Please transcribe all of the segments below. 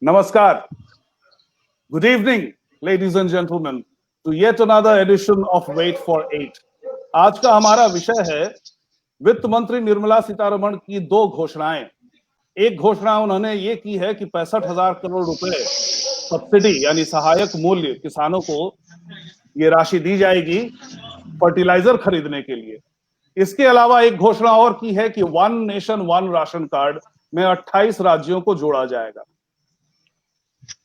नमस्कार, good evening ladies and gentleman to yet another edition of wait for 8। आज का हमारा विषय है वित्त मंत्री निर्मला सीतारमण की दो घोषणाएं। एक घोषणा उन्होंने ये की है कि 65,000 करोड़ रुपए सब्सिडी यानी सहायक मूल्य किसानों को ये राशि दी जाएगी फर्टिलाइजर खरीदने के लिए। इसके अलावा एक घोषणा और की है कि one nation one ration card में 28 राज्यों को जोड़ा जाएगा।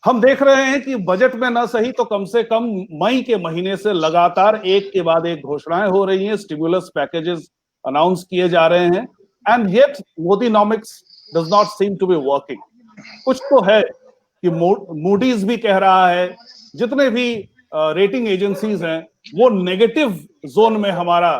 हम देख रहे हैं कि बजट में न सही तो कम से कम मई के महीने से लगातार एक के बाद एक घोषणाएं हो रही हैं, स्टिमुलस पैकेजेस अनाउंस किए जा रहे हैं, and yet Modinomics does not seem to be working. कुछ तो है कि मूडीज भी कह रहा है, जितने भी रेटिंग एजेंसीज हैं वो नेगेटिव जोन में हमारा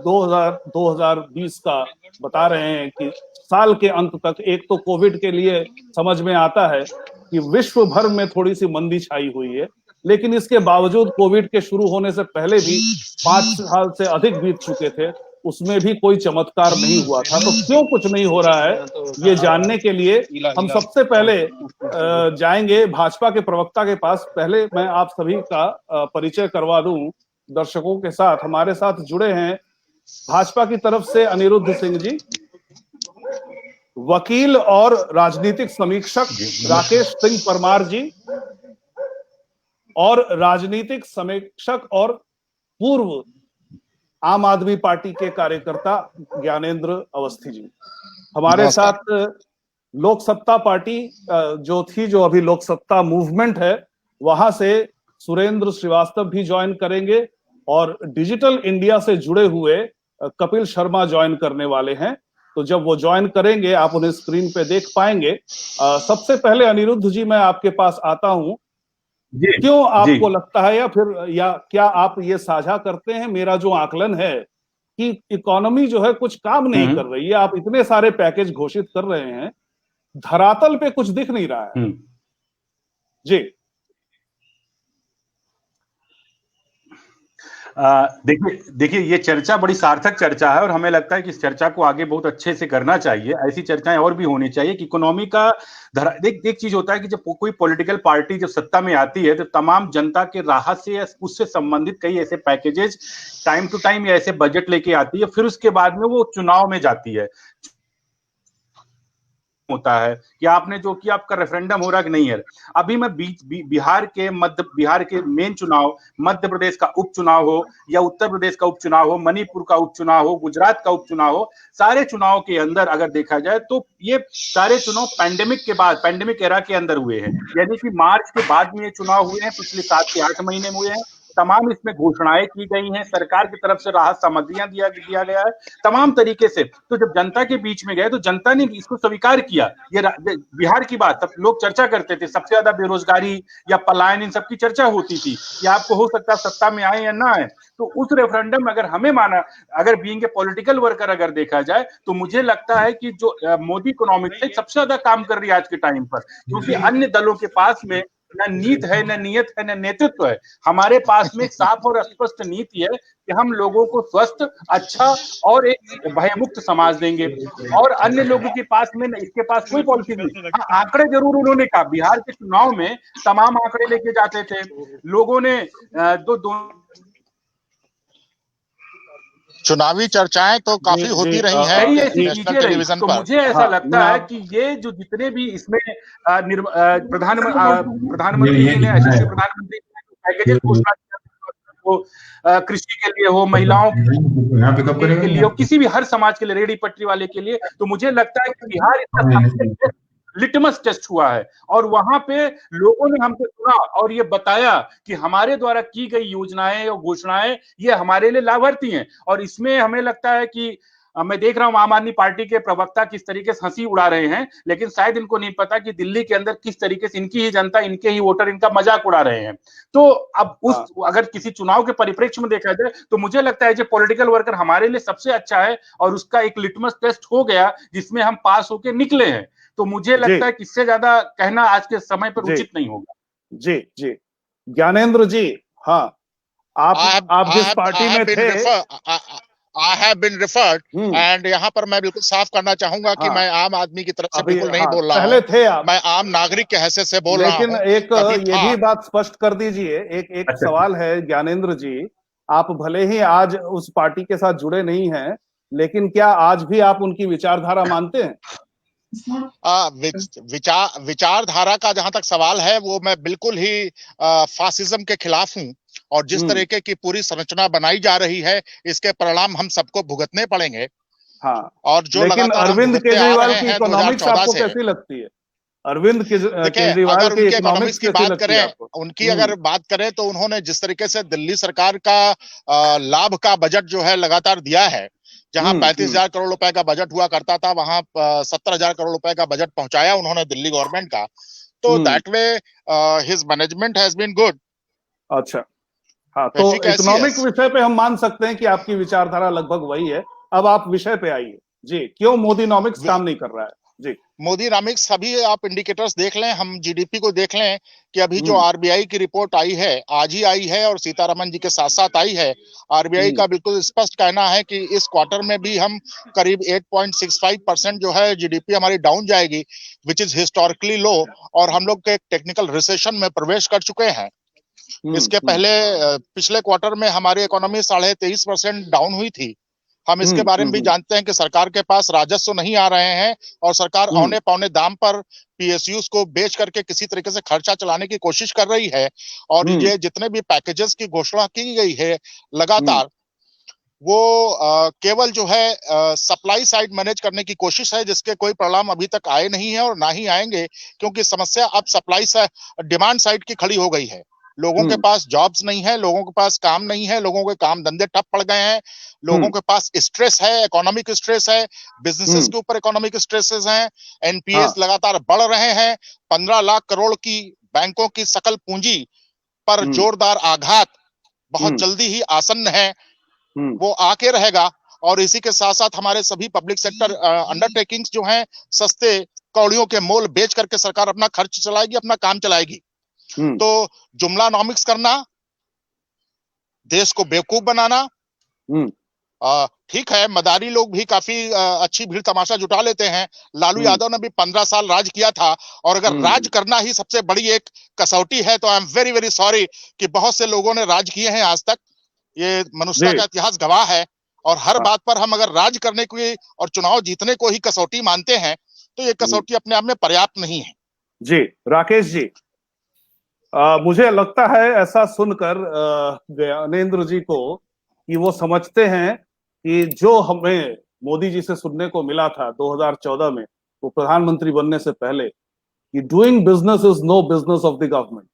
2020 का बता रहे हैं कि साल के अंत तक। एक तो कोविड के लिए समझ में आता है कि विश्व भर में थोड़ी सी मंदी छाई हुई है, लेकिन इसके बावजूद कोविड के शुरू होने से पहले भी 5 साल से अधिक बीत चुके थे, उसमें भी कोई चमत्कार नहीं हुआ था। तो क्यों कुछ नहीं हो रहा है, ये जानने के लिए हम सबसे पहले जाएंगे भाजपा के प्रवक्ता के पास। पहले मैं आप सभी का परिचय करवा दूं दर्शकों के साथ। हमारे साथ जुड़े हैं भाजपा की तरफ से अनिरुद्ध सिंह जी, वकील और राजनीतिक समीक्षक राकेश सिंह परमार जी, और राजनीतिक समीक्षक और पूर्व आम आदमी पार्टी के कार्यकर्ता ज्ञानेंद्र अवस्थी जी। हमारे साथ लोक सत्ता पार्टी जो अभी लोक सत्ता मूवमेंट है, वहां से सुरेंद्र श्रीवास्तव भी ज्वाइन करेंगे, और डिजिटल इंडिया से जुड़े हुए कपिल शर्मा ज्वाइन करने वाले हैं। तो जब वो ज्वाइन करेंगे आप उन्हें स्क्रीन पे देख पाएंगे। सबसे पहले अनिरुद्ध जी मैं आपके पास आता हूं। क्यों आपको लगता है, या क्या आप ये साझा करते हैं मेरा जो आकलन है कि इकोनॉमी जो है कुछ काम नहीं कर रही है? आप इतने सारे पैकेज घोषित कर रहे हैं, धरातल पे कुछ दिख नहीं रहा है। जी देखिए ये चर्चा बड़ी सार्थक चर्चा है और हमें लगता है कि इस चर्चा को आगे बहुत अच्छे से करना चाहिए। ऐसी चर्चाएं और भी होनी चाहिए कि इकोनॉमी का एक चीज होता है कि जब कोई पॉलिटिकल पार्टी जब सत्ता में आती है तो तमाम जनता के राहत से या उससे संबंधित कई ऐसे पैकेजेस टाइम टू टाइम या ऐसे बजट लेके आती है, फिर उसके बाद में वो चुनाव में जाती है। होता है कि आपने जो कि आपका रेफरेंडम हो रहा कि नहीं है। अभी मैं बिहार के मेन चुनाव, मध्य प्रदेश का उपचुनाव हो या उत्तर प्रदेश का उपचुनाव हो, मणिपुर का उपचुनाव हो, गुजरात का उपचुनाव हो, सारे चुनाव के अंदर अगर देखा जाए तो ये सारे चुनाव पैंडेमिक के बाद, पैंडेमिक एरा के अंदर हुए हैं। यानी कि मार्च के बाद में ये चुनाव हुए हैं, पिछले 7 से 8 महीने में हुए हैं। तमाम इसमें घोषणाएं की गई हैं, सरकार की तरफ से राहत सामग्रियां दिया गया है तमाम तरीके से। तो जब जनता के बीच में गए तो जनता ने इसको स्वीकार किया। ये बिहार की बात सब लोग चर्चा करते थे, सबसे ज्यादा बेरोजगारी या पलायन इन सब की चर्चा होती थी कि आपको हो सकता है सत्ता में आए या ना आए। तो उस रेफरेंडम अगर हमें माना, अगर बीइंग ए पॉलिटिकल वर्कर अगर देखा जाए तो मुझे लगता है कि जो मोदी इकोनॉमिक्स है सबसे ज्यादा काम कर रही है आज के टाइम पर, क्योंकि अन्य दलों के पास में न नीत है, न नियत है, न नेतृत्व है। हमारे पास में एक साफ और स्पष्ट नीति है कि हम लोगों को स्वस्थ, अच्छा और एक भयमुक्त समाज देंगे, और अन्य लोगों के पास में इसके पास कोई पॉलिसी नहीं। हाँ, आंकड़े जरूर उन्होंने कहा, बिहार के चुनाव में तमाम आंकड़े लेके जाते थे लोगों ने। चुनावी चर्चाएं तो काफी होती रही हैं नेशनल टेलीविजन पर। मुझे ऐसा लगता है कि ये जो जितने भी इसमें प्रधानमंत्री जी ने, यशस्वी प्रधानमंत्री पैकेजेस घोषणा किया, कृषि के लिए हो, महिलाओं के लिए हो, किसी भी हर समाज के लिए, रेहड़ी पटरी वाले के लिए, तो मुझे लगता है कि बिहार इसका लिटमस टेस्ट हुआ है। और वहां पे लोगों ने हमसे सुना और ये बताया कि हमारे द्वारा की गई योजनाएं और घोषणाएं ये हमारे लिए लाभार्थी हैं। और इसमें हमें लगता है कि मैं देख रहा हूं आम आदमी पार्टी के प्रवक्ता किस तरीके से हंसी उड़ा रहे हैं, लेकिन शायद इनको नहीं पता कि दिल्ली के अंदर किस तरीके से इनकी ही जनता, इनके ही वोटर इनका मजाक उड़ा रहे हैं। तो अब अगर किसी चुनाव के परिप्रेक्ष्य में देखा जाए तो मुझे लगता है जो पॉलिटिकल वर्कर हमारे लिए सबसे अच्छा है और उसका एक लिटमस टेस्ट हो गया जिसमें हम पास होके निकले हैं। तो मुझे लगता है कि इससे ज्यादा कहना आज के समय पर उचित नहीं होगा। जी जी ज्ञानेंद्र जी, हाँ आप जिस पार्टी में थे, I have been referred and यहाँ पर मैं बिल्कुल साफ करना चाहूंगा कि मैं आम आदमी की तरफ से बिल्कुल नहीं बोल रहा पहले थे आप, मैं आम नागरिक के हैसियत से बोल रहा हूँ। लेकिन एक ये भी बात स्पष्ट कर दीजिए, एक सवाल है ज्ञानेंद्र जी, आप भले ही आज उस पार्टी के साथ जुड़े नहीं हैं, लेकिन क्या आज भी आप उनकी विचारधारा मानते हैं? विचारधारा का जहां तक सवाल है वो मैं बिल्कुल ही फासिज्म के खिलाफ हूं, और जिस तरीके की पूरी संरचना बनाई जा रही है इसके परिणाम हम सबको भुगतने पड़ेंगे। हाँ, और जो लेकिन अरविंद केजरीवाल की इकोनॉमिक्स आपको कैसी लगती है? अरविंद केजरीवाल अगर की उनके इकोनॉमिक्स की बात करें, उनकी अगर बात करें तो उन्होंने जिस तरीके से दिल्ली सरकार का लाभ का बजट जो है लगातार दिया है, जहां 35,000 करोड़ रुपए का बजट हुआ करता था वहां 70,000 करोड़ रुपए का बजट पहुंचाया उन्होंने दिल्ली गवर्नमेंट का, तो that way his management has been good. अच्छा, हाँ, तो इकोनॉमिक विषय पे हम मान सकते हैं कि आपकी विचारधारा लगभग वही है। अब आप विषय पे आइए जी, क्यों मोदीनॉमिक्स काम नहीं कर रहा है? जी, मोदीनॉमिक्स, अभी आप इंडिकेटर्स देख लें, हम जीडीपी को देख लें कि अभी जो आरबीआई की रिपोर्ट आई है, आज ही आई है और सीतारमण जी के साथ साथ आई है। आरबीआई का बिल्कुल स्पष्ट कहना है कि इस क्वार्टर में भी हम करीब 8.65% जो है जीडीपी हमारी डाउन जाएगी, विच इज हिस्टोरिकली लो, और हम लोग के टेक्निकल रिसेशन में प्रवेश कर चुके हैं। इसके पहले पिछले क्वार्टर में हमारी इकोनॉमी 23.5% डाउन हुई थी। हम इसके बारे में भी जानते हैं कि सरकार के पास राजस्व नहीं आ रहे हैं और सरकार औने पौने दाम पर पीएसयूज को बेच करके किसी तरीके से खर्चा चलाने की कोशिश कर रही है। और ये जितने भी पैकेजेस की घोषणा की गई है लगातार, वो केवल जो है सप्लाई साइड मैनेज करने की कोशिश है, जिसके कोई परिणाम अभी तक आए नहीं है और ना ही आएंगे, क्योंकि समस्या अब सप्लाई से डिमांड साइड की खड़ी हो गई है। लोगों के पास जॉब्स नहीं है, लोगों के पास काम नहीं है, लोगों के काम धंधे ठप पड़ गए हैं, लोगों के पास स्ट्रेस है, इकोनॉमिक स्ट्रेस है, बिजनेसेस के ऊपर इकोनॉमिक स्ट्रेसेस हैं, एनपीएस लगातार बढ़ रहे हैं, 15 लाख करोड़ की बैंकों की सकल पूंजी पर जोरदार आघात बहुत जल्दी ही आसन्न है, वो आके रहेगा। और इसी के साथ साथ हमारे सभी पब्लिक सेक्टर अंडरटेकिंग्स जो हैं, सस्ते कौड़ियों के मोल बेच करके सरकार अपना खर्च चलाएगी, अपना काम चलाएगी। तो जुमलानॉमिक्स करना, देश को बेवकूफ बनाना, ठीक है, मदारी लोग भी काफी अच्छी भीड़ तमाशा जुटा लेते हैं। लालू यादव ने भी 15 साल राज किया था, और अगर राज करना ही सबसे बड़ी एक कसौटी है तो I am very very sorry कि बहुत से लोगों ने राज किए हैं आज तक, ये मनुष्यता का इतिहास गवाह है। और हर बात पर हम अगर राज करने की और चुनाव जीतने को ही कसौटी मानते हैं तो ये कसौटी अपने आप में पर्याप्त नहीं है। जी, राकेश जी, मुझे लगता है ऐसा सुनकर ज्ञानेंद्र जी को कि वो समझते हैं कि जो हमें मोदी जी से सुनने को मिला था 2014 में, वो प्रधानमंत्री बनने से पहले, कि doing business is no business of the government,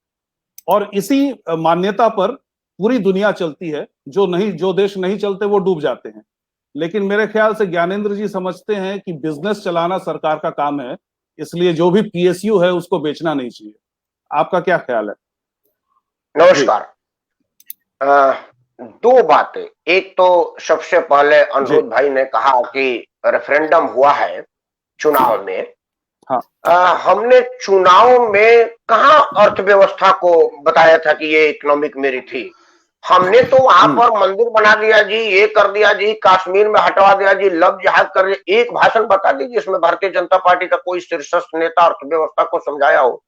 और इसी मान्यता पर पूरी दुनिया चलती है। जो देश नहीं चलते वो डूब जाते हैं। लेकिन मेरे ख्याल से ज्ञानेंद्र जी समझते हैं कि बिजनेस चलाना सरकार का काम है, इसलिए जो भी पीएसयू है उसको बेचना नहीं चाहिए। आपका क्या ख्याल है? नमस्कार। दो बातें। एक तो सबसे पहले अनुरोध भाई ने कहा कि रेफरेंडम हुआ है चुनाव में। हमने चुनाव में कहां अर्थव्यवस्था को बताया था कि ये इकोनॉमिक मेरिट थी। हमने तो वहां पर मंदिर बना दिया जी, ये कर दिया जी, कश्मीर में हटवा दिया जी, लव जिहाद कर दिया। एक भाषण बता दीजिए जिसमें भारतीय जनता पार्टी का कोई शीर्षस्थ नेता अर्थव्यवस्था को समझाया हो,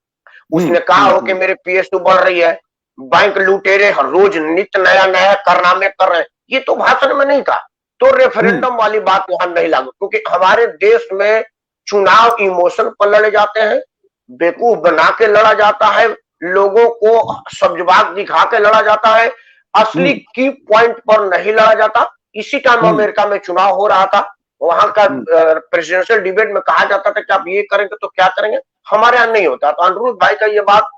उसने कहा हो कि मेरे पीएसयू बढ़ रही है, बैंक लुटेरे हर रोज नित्य नया नया कारनामे कर रहे हैं। ये तो भाषण में नहीं था। तो रेफरेंडम वाली बात वहां नहीं लागू, क्योंकि हमारे देश में चुनाव इमोशन पर लड़े जाते हैं, बेवकूफ बना के लड़ा जाता है, लोगों को सब्जबाग दिखा के लड़ा जाता है, असली की पॉइंट पर नहीं लड़ा जाता। इसी टाइम अमेरिका में चुनाव हो रहा था, वहां का प्रेसिडेंशियल डिबेट में कहा जाता था कि आप ये करेंगे तो क्या करेंगे, हमारे यहाँ नहीं होता। तो अनुरुद्ध भाई का ये बात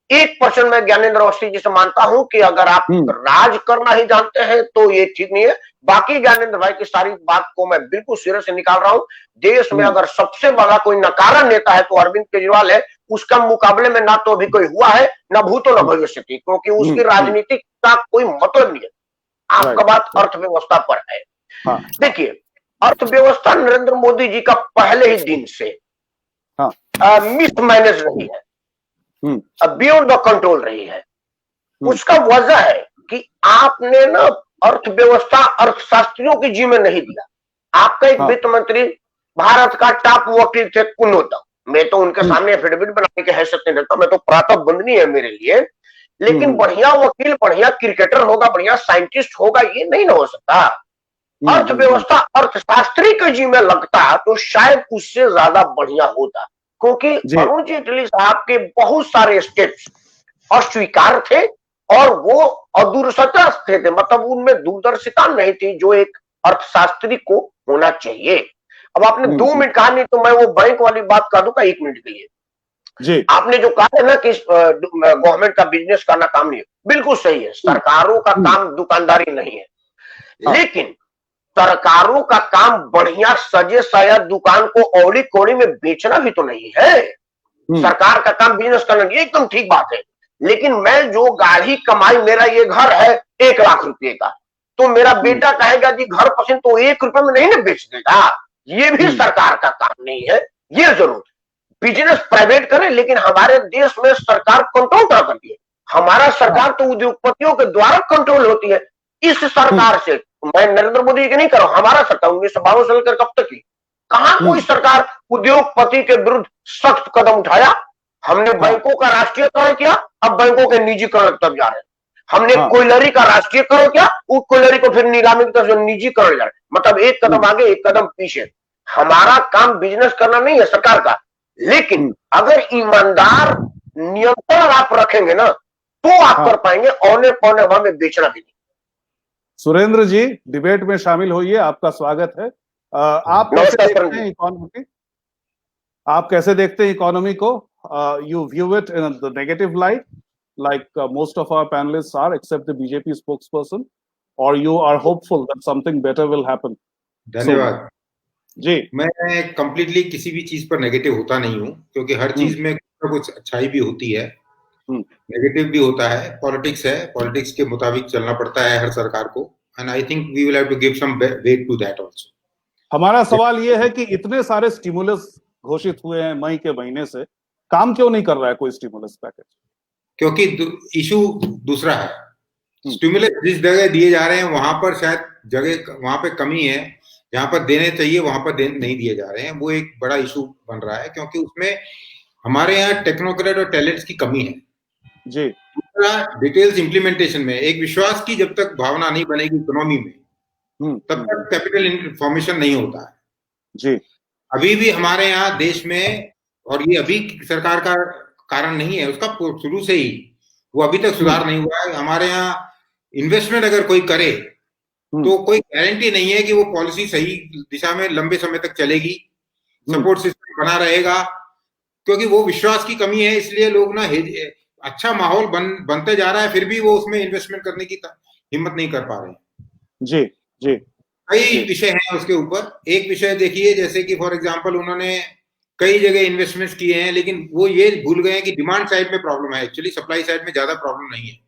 1% मैं ज्ञानेंद्र अवस्थी जी से मानता हूं कि अगर आप राज करना ही जानते हैं तो ये ठीक नहीं है। बाकी ज्ञानेंद्र भाई की सारी बात को मैं बिल्कुल सिरे से निकाल रहा हूं। देश में अगर सबसे बड़ा कोई नकारा नेता है तो अरविंद केजरीवाल है। उसका मुकाबले में ना तो अभी कोई हुआ है, ना भूतो न भविष्य थी, क्योंकि उसकी राजनीति का कोई मतलब नहीं है। आपका बात अर्थव्यवस्था पर है। देखिए, अर्थव्यवस्था नरेंद्र मोदी जी का पहले ही दिन से मिसमैनेज रही है, बियॉन्ड द कंट्रोल रही है। उसका वजह है कि आपने ना अर्थव्यवस्था अर्थशास्त्रियों की जी में नहीं दिया। आपका एक वित्त मंत्री भारत का टॉप वकील थे कुन्नोत्तम, मैं तो उनके सामने एफिडेविट बनाने की हैसियत नहीं रखता, मैं तो प्रातः बंदनी है मेरे लिए, लेकिन बढ़िया वकील बढ़िया क्रिकेटर होगा, बढ़िया साइंटिस्ट होगा, ये नहीं ना हो सकता। अर्थव्यवस्था अर्थशास्त्री के जी में लगता तो शायद उससे ज्यादा बढ़िया होता, क्योंकि अरुण जेटली साहब के बहुत सारे स्टेप्स अस्वीकार थे और वो अदूरदर्शिता थे, मतलब उनमें दूरदर्शिता नहीं थी जो एक अर्थशास्त्री को होना चाहिए। अब आपने 2 मिनट कहा, नहीं तो मैं वो बैंक वाली बात कह दूंगा 1 मिनट के लिए। जी आपने जो कहा है ना कि गवर्नमेंट का बिजनेस करना काम नहीं है, बिल्कुल सही है, सरकारों का काम दुकानदारी नहीं है, लेकिन सरकारों का काम बढ़िया सजे सया दुकान को औली कोड़ी में बेचना भी तो नहीं है। सरकार का काम बिजनेस करना नहीं, एकदम ठीक बात है, लेकिन मैं जो गाढ़ी कमाई, मेरा ये घर है 1 लाख रुपए का, तो मेरा बेटा कहेगा जी घर पसंद, तो 1 रुपए में नहीं ना बेच देगा, ये भी सरकार का काम नहीं है। ये जरूर बिजनेस प्राइवेट करे, लेकिन हमारे देश में सरकार कंट्रोल क्या करती है? हमारा सरकार तो उद्योगपतियों के द्वारा कंट्रोल होती है। इस सरकार से, मैं नरेंद्र मोदी की नहीं कर रहा हूं, हमारा सरकार 1952 से लेकर कब तक की, कहां कोई सरकार उद्योगपति के विरुद्ध सख्त कदम उठाया? हमने बैंकों का राष्ट्रीयकरण किया, अब बैंकों के निजीकरण तक जा रहे हैं। हमने कोयलरी का राष्ट्रीयकरण किया, उस कोयलरी को फिर नीलामी की तरफ निजीकरण जा रहे हैं। मतलब एक कदम आगे 1 कदम पीछे। हमारा काम बिजनेस करना नहीं है सरकार का, लेकिन अगर ईमानदार नियंत्रण आप रखेंगे ना, तो आप कर पाएंगे, औने पौने हवा में बेचना भी नहीं। सुरेंद्र जी डिबेट में शामिल होइए, आपका स्वागत है। आप कैसे देखते हैं इकोनॉमी? आप कैसे देखते हैं इकोनॉमी को? You view it in the negative light like most of our panelists are, except the BJP spokesperson, or you are hopeful that something better will happen? धन्यवाद जी। मैं कंप्लीटली किसी भी चीज पर नेगेटिव होता नहीं हूँ, क्योंकि हर चीज में कुछ अच्छाई भी होती है, नेगेटिव भी होता है। पॉलिटिक्स है, पॉलिटिक्स के मुताबिक चलना पड़ता है हर सरकार को, and I think we will have to give some weight to that also. हमारा सवाल ये है कि इतने सारे स्टिमुलस घोषित हुए हैं मई के महीने से, काम क्यों नहीं कर रहा है कोई स्टिमुलस पैकेज? क्योंकि इशू दूसरा है। स्टिमुलस जिस जगह दिए जा रहे हैं वहां पर शायद जगह वहां पे कमी है, जहां पर देने चाहिए वहां पर नहीं दिए जा रहे हैं, वो एक बड़ा इशू बन रहा है, क्योंकि उसमें हमारे यहाँ टेक्नोक्रेट और टैलेंट्स की कमी है जी। दूसरा डिटेल्स इंप्लीमेंटेशन में एक विश्वास की जब तक भावना नहीं बनेगी इकोनॉमी में, तब तक कैपिटल फॉर्मेशन नहीं होता है जी। अभी भी हमारे यहाँ देश में, और ये अभी सरकार का कारण नहीं है, उसका शुरू से ही वो अभी तक सुधार नहीं हुआ है। हमारे यहाँ इन्वेस्टमेंट अगर कोई करे तो कोई गारंटी नहीं है कि वो पॉलिसी सही दिशा में लंबे समय तक चलेगी, सपोर्ट सिस्टम बना रहेगा, क्योंकि वो विश्वास की कमी है। इसलिए लोग ना अच्छा माहौल बनते जा रहा है, फिर भी वो उसमें इन्वेस्टमेंट करने की हिम्मत नहीं कर पा रहे हैं। जी जी। कई विषय हैं उसके ऊपर। एक विषय देखिए, जैसे कि फॉर एग्जांपल उन्होंने कई जगह इन्वेस्टमेंट्स किए हैं, लेकिन वो ये भूल गए हैं कि डिमांड साइड में प्रॉब्लम है, एक्चुअली सप्लाई साइड में ज्यादा प्रॉब्लम नहीं है।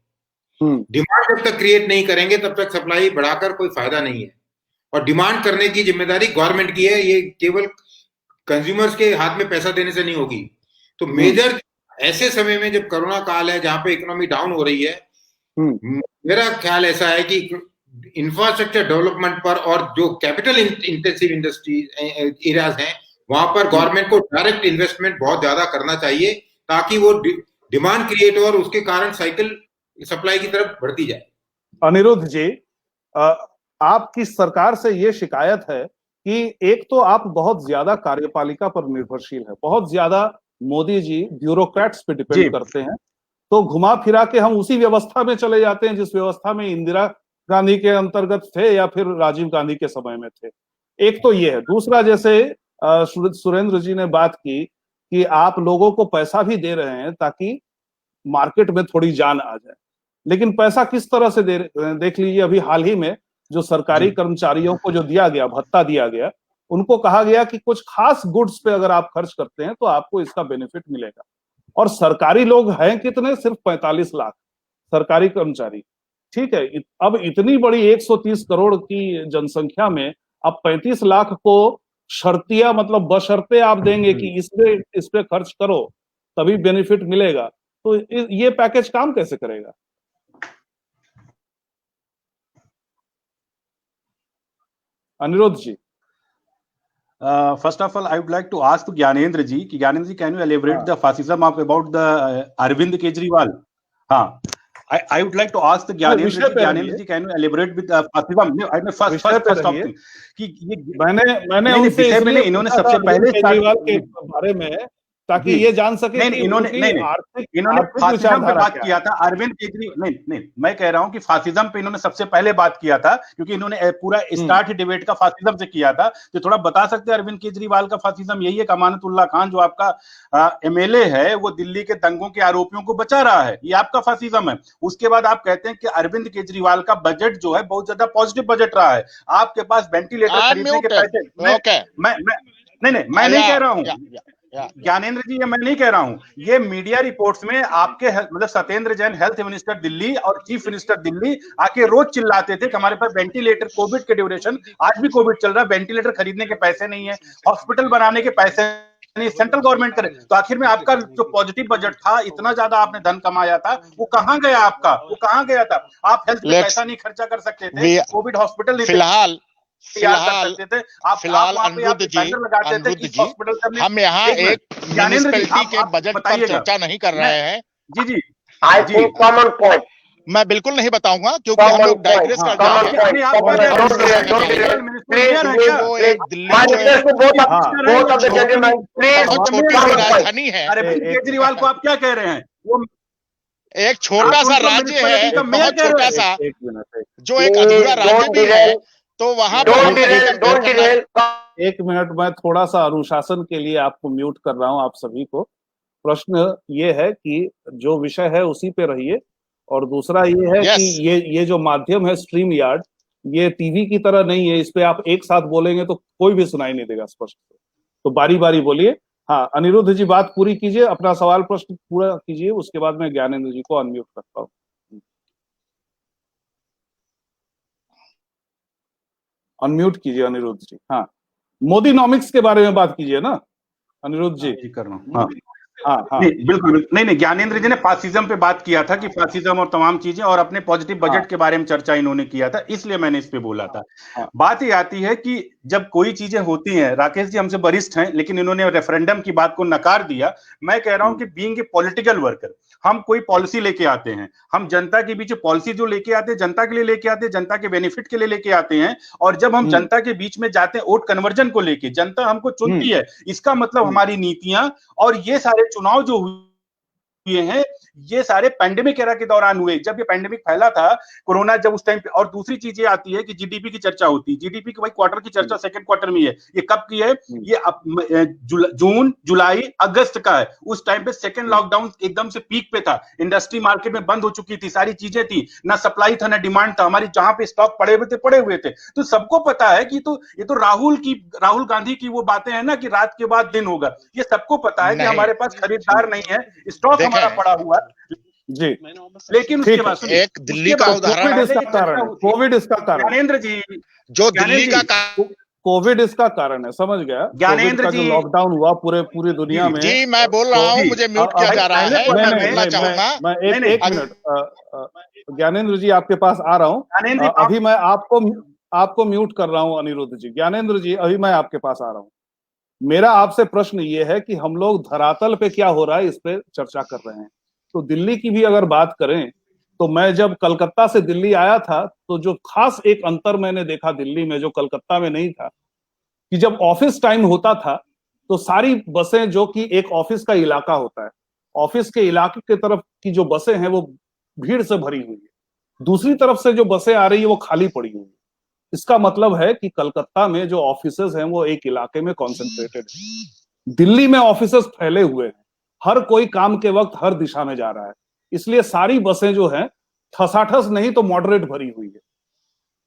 डिमांड जब तक क्रिएट नहीं करेंगे तब तक सप्लाई बढ़ाकर कोई फायदा नहीं है, और डिमांड करने की जिम्मेदारी गवर्नमेंट की है, ये केवल कंज्यूमर्स के हाथ में पैसा देने से नहीं होगी। तो मेजर ऐसे समय में जब कोरोना काल है, जहां पे इकोनॉमी डाउन हो रही है, मेरा ख्याल ऐसा है कि इंफ्रास्ट्रक्चर डेवलपमेंट पर और जो कैपिटल इंटेंसिव इंडस्ट्रीज एरियाज हैं वहां पर गवर्नमेंट को डायरेक्ट इन्वेस्टमेंट बहुत ज्यादा करना चाहिए, ताकि वो डिमांड क्रिएट हो और उसके कारण साइकिल सप्लाई की तरफ बढ़ती जाए। अनिरुद्ध जी, आपकी सरकार से ये शिकायत है कि एक तो आप बहुत ज्यादा कार्यपालिका पर निर्भरशील है, बहुत ज्यादा मोदी जी ब्यूरोक्रेट्स पे डिपेंड करते हैं, तो घुमा फिरा के हम उसी व्यवस्था में चले जाते हैं जिस व्यवस्था में इंदिरा गांधी के अंतर्गत थे या फिर राजीव गांधी के समय में थे। एक तो ये है। दूसरा, जैसे सुरेंद्र जी ने बात की कि आप लोगों को पैसा भी दे रहे हैं ताकि मार्केट में थोड़ी जान आ जाए, लेकिन पैसा किस तरह से देख लीजिए, अभी हाल ही में जो सरकारी कर्मचारियों को जो दिया गया भत्ता दिया गया, उनको कहा गया कि कुछ खास गुड्स पे अगर आप खर्च करते हैं तो आपको इसका बेनिफिट मिलेगा। और सरकारी लोग हैं कितने? सिर्फ 45 लाख सरकारी कर्मचारी। ठीक है, अब इतनी बड़ी 130 करोड़ की जनसंख्या में अब 35 लाख को शर्तिया, मतलब बशर्ते आप देंगे कि इस पे खर्च करो तभी बेनिफिट मिलेगा, तो ये पैकेज काम कैसे करेगा? अनिरुद्ध जी। First of all, I would like to ask Gyanendra ji, can you elaborate the fascism about the Arvind Kejriwal? हाँ, I would like to ask Gyanendra ji, can you elaborate with fascism? First thing कि ये मैंने उनसे इन्होंने सबसे पहले केजरीवाल के बारे में, ताकि ये जान सके कि इन्होंने फासिज्म पे बात किया था अरविंद केजरीवाल। नहीं, मैं कह रहा हूं कि फासिज्म पे इन्होंने सबसे पहले बात किया था, क्योंकि इन्होंने पूरा स्टार्ट डिबेट का फासिज्म से किया था। तो थोड़ा बता सकते हैं अरविंद केजरीवाल का फासिज्म यही है? अमानतुल्लाह खान जो आपका एमएलए है, वो दिल्ली के दंगों के आरोपियों को बचा रहा है, ये आपका फासिज्म है। उसके बाद आप कहते हैं कि अरविंद केजरीवाल का बजट जो है बहुत ज्यादा पॉजिटिव बजट रहा है, आपके पास वेंटिलेटर खरीदने के पैसे। मैं नहीं कह रहा हूं ज्ञानेंद्र जी, ये मैं नहीं कह रहा हूं, ये मीडिया रिपोर्ट्स में आपके मतलब सत्येंद्र जैन हेल्थ मिनिस्टर दिल्ली और चीफ मिनिस्टर दिल्ली आके रोज चिल्लाते थे कि हमारे पास वेंटिलेटर, कोविड के ड्यूरेशन, आज भी कोविड चल रहा है, वेंटिलेटर खरीदने के पैसे नहीं है, हॉस्पिटल बनाने के पैसे नहीं, सेंट्रल गवर्नमेंट करे। तो आखिर में आपका जो पॉजिटिव बजट था, इतना ज्यादा आपने धन कमाया था, वो कहां गया आपका? वो कहां गया था? आप हेल्थ पे पैसा नहीं खर्चा कर सकते थे, कोविड हॉस्पिटल नहीं फिलहाल अनिरुद्ध जी, हम यहाँ एक म्युनिसिपैलिटी के बजट पर चर्चा नहीं कर रहे हैं। जी कॉमन पॉइंट मैं बिल्कुल नहीं बताऊंगा, क्योंकि हम लोग डाइग्रेस कर रहे हैं। छोटी सी राजधानी है, केजरीवाल को आप क्या कह रहे हैं? वो एक छोटा सा राज्य है, बहुत छोटा सा, जो एक अधूरा राज्य भी है। तो वहां एक मिनट, मैं थोड़ा सा अनुशासन के लिए आपको म्यूट कर रहा हूं, आप सभी को। प्रश्न ये है कि जो विषय है उसी पे रहिए, और दूसरा ये है कि ये जो माध्यम है स्ट्रीम यार्ड, ये टीवी की तरह नहीं है, इस पे आप एक साथ बोलेंगे तो कोई भी सुनाई नहीं देगा स्पष्ट। तो बारी बारी बोलिए। हाँ, अनिरुद्ध जी बात पूरी कीजिए, अपना सवाल प्रश्न पूरा कीजिए, उसके बाद मैं ज्ञानेंद्र जी को अनम्यूट करता हूँ। अनम्यूट कीजिए अनिरुद्ध जी। हाँ, मोदीनॉमिक्स के बारे में बात कीजिए ना अनिरुद्ध जी। कर रहा हूँ। हाँ, बिल्कुल नहीं, ज्ञानेंद्र जी ने फासिज्म पे बात किया था कि फासिज्म और तमाम चीजें, और अपने पॉजिटिव बजट के बारे में चर्चा इन्होंने किया था, इसलिए मैंने इस पे बोला था। बात ये आती है कि जब कोई चीजें होती हैं, राकेश जी हमसे वरिष्ठ हैं, लेकिन इन्होंने रेफरेंडम की बात को नकार दिया। मैं कह रहा हूं कि बीइंग ए पॉलिटिकल वर्कर, हम कोई पॉलिसी लेके आते हैं, हम जनता के बीच पॉलिसी जो लेके आते हैं, जनता के लिए लेके आते हैं, जनता के बेनिफिट के लिए लेके आते हैं, और जब हम जनता के बीच में जाते हैं वोट कन्वर्जन को लेके, जनता हमको चुनती है, इसका मतलब हमारी नीतियां और ये सारे चुनाव जो हुए हैं, ये सारे पैंडेमिक एरा के दौरान हुए, जब ये पैंडेमिक फैला था, कोरोना जब उस टाइम पे। और दूसरी चीज ये आती है कि जीडीपी की चर्चा होती है, जीडीपी की भाई क्वार्टर की चर्चा सेकंड क्वार्टर में है। ये कब की है? ये जून, जुलाई, अगस्त का है। उस टाइम पे सेकंड लॉकडाउन एकदम से पीक पे था, इंडस्ट्री मार्केट में बंद हो चुकी थी, सारी चीजें थी, ना सप्लाई था ना डिमांड था, हमारी जहां पे स्टॉक पड़े हुए थे। तो सबको पता है कि ये तो राहुल गांधी की वो बातें हैं ना कि रात के बाद दिन होगा, ये सबको पता है कि हमारे पास खरीदार नहीं है, स्टॉक हमारा पड़ा हुआ जी। लेकिन उसके बाद एक दिल्ली का उदाहरण, कोविड इसका कारण, ज्ञानेंद्र जी, जो दिल्ली का कोविड इसका कारण है, समझ गया। ज्ञानेंद्र जी, लॉकडाउन हुआ पूरी दुनिया में। जी मैं बोल रहा हूँ, मुझे म्यूट किया जा रहा है, मैं बोलना चाहूंगा। एक मिनट ज्ञानेंद्र जी, आपके पास आ रहा हूँ। अभी मैं आपको म्यूट कर रहा हूँ अनिरुद्ध जी। ज्ञानेंद्र जी, अभी मैं आपके पास आ रहा हूँ। मेरा आपसे प्रश्न ये है कि हम लोग धरातल पे क्या हो रहा है इस पे चर्चा कर रहे हैं। तो दिल्ली की भी अगर बात करें, तो मैं जब कलकत्ता से दिल्ली आया था, तो जो खास एक अंतर मैंने देखा दिल्ली में, जो कलकत्ता में नहीं था, कि जब ऑफिस टाइम होता था तो सारी बसें, जो कि एक ऑफिस का इलाका होता है, ऑफिस के इलाके की तरफ की जो बसें हैं वो भीड़ से भरी हुई है, दूसरी तरफ से जो बसें आ रही है वो खाली पड़ी हुई है। इसका मतलब है कि कलकत्ता में जो ऑफिसेस हैं वो एक इलाके में कॉन्सेंट्रेटेड है। दिल्ली में ऑफिसेस फैले हुए हैं, हर कोई काम के वक्त हर दिशा में जा रहा है, इसलिए सारी बसें जो हैं ठसाठस नहीं तो मॉडरेट भरी हुई है।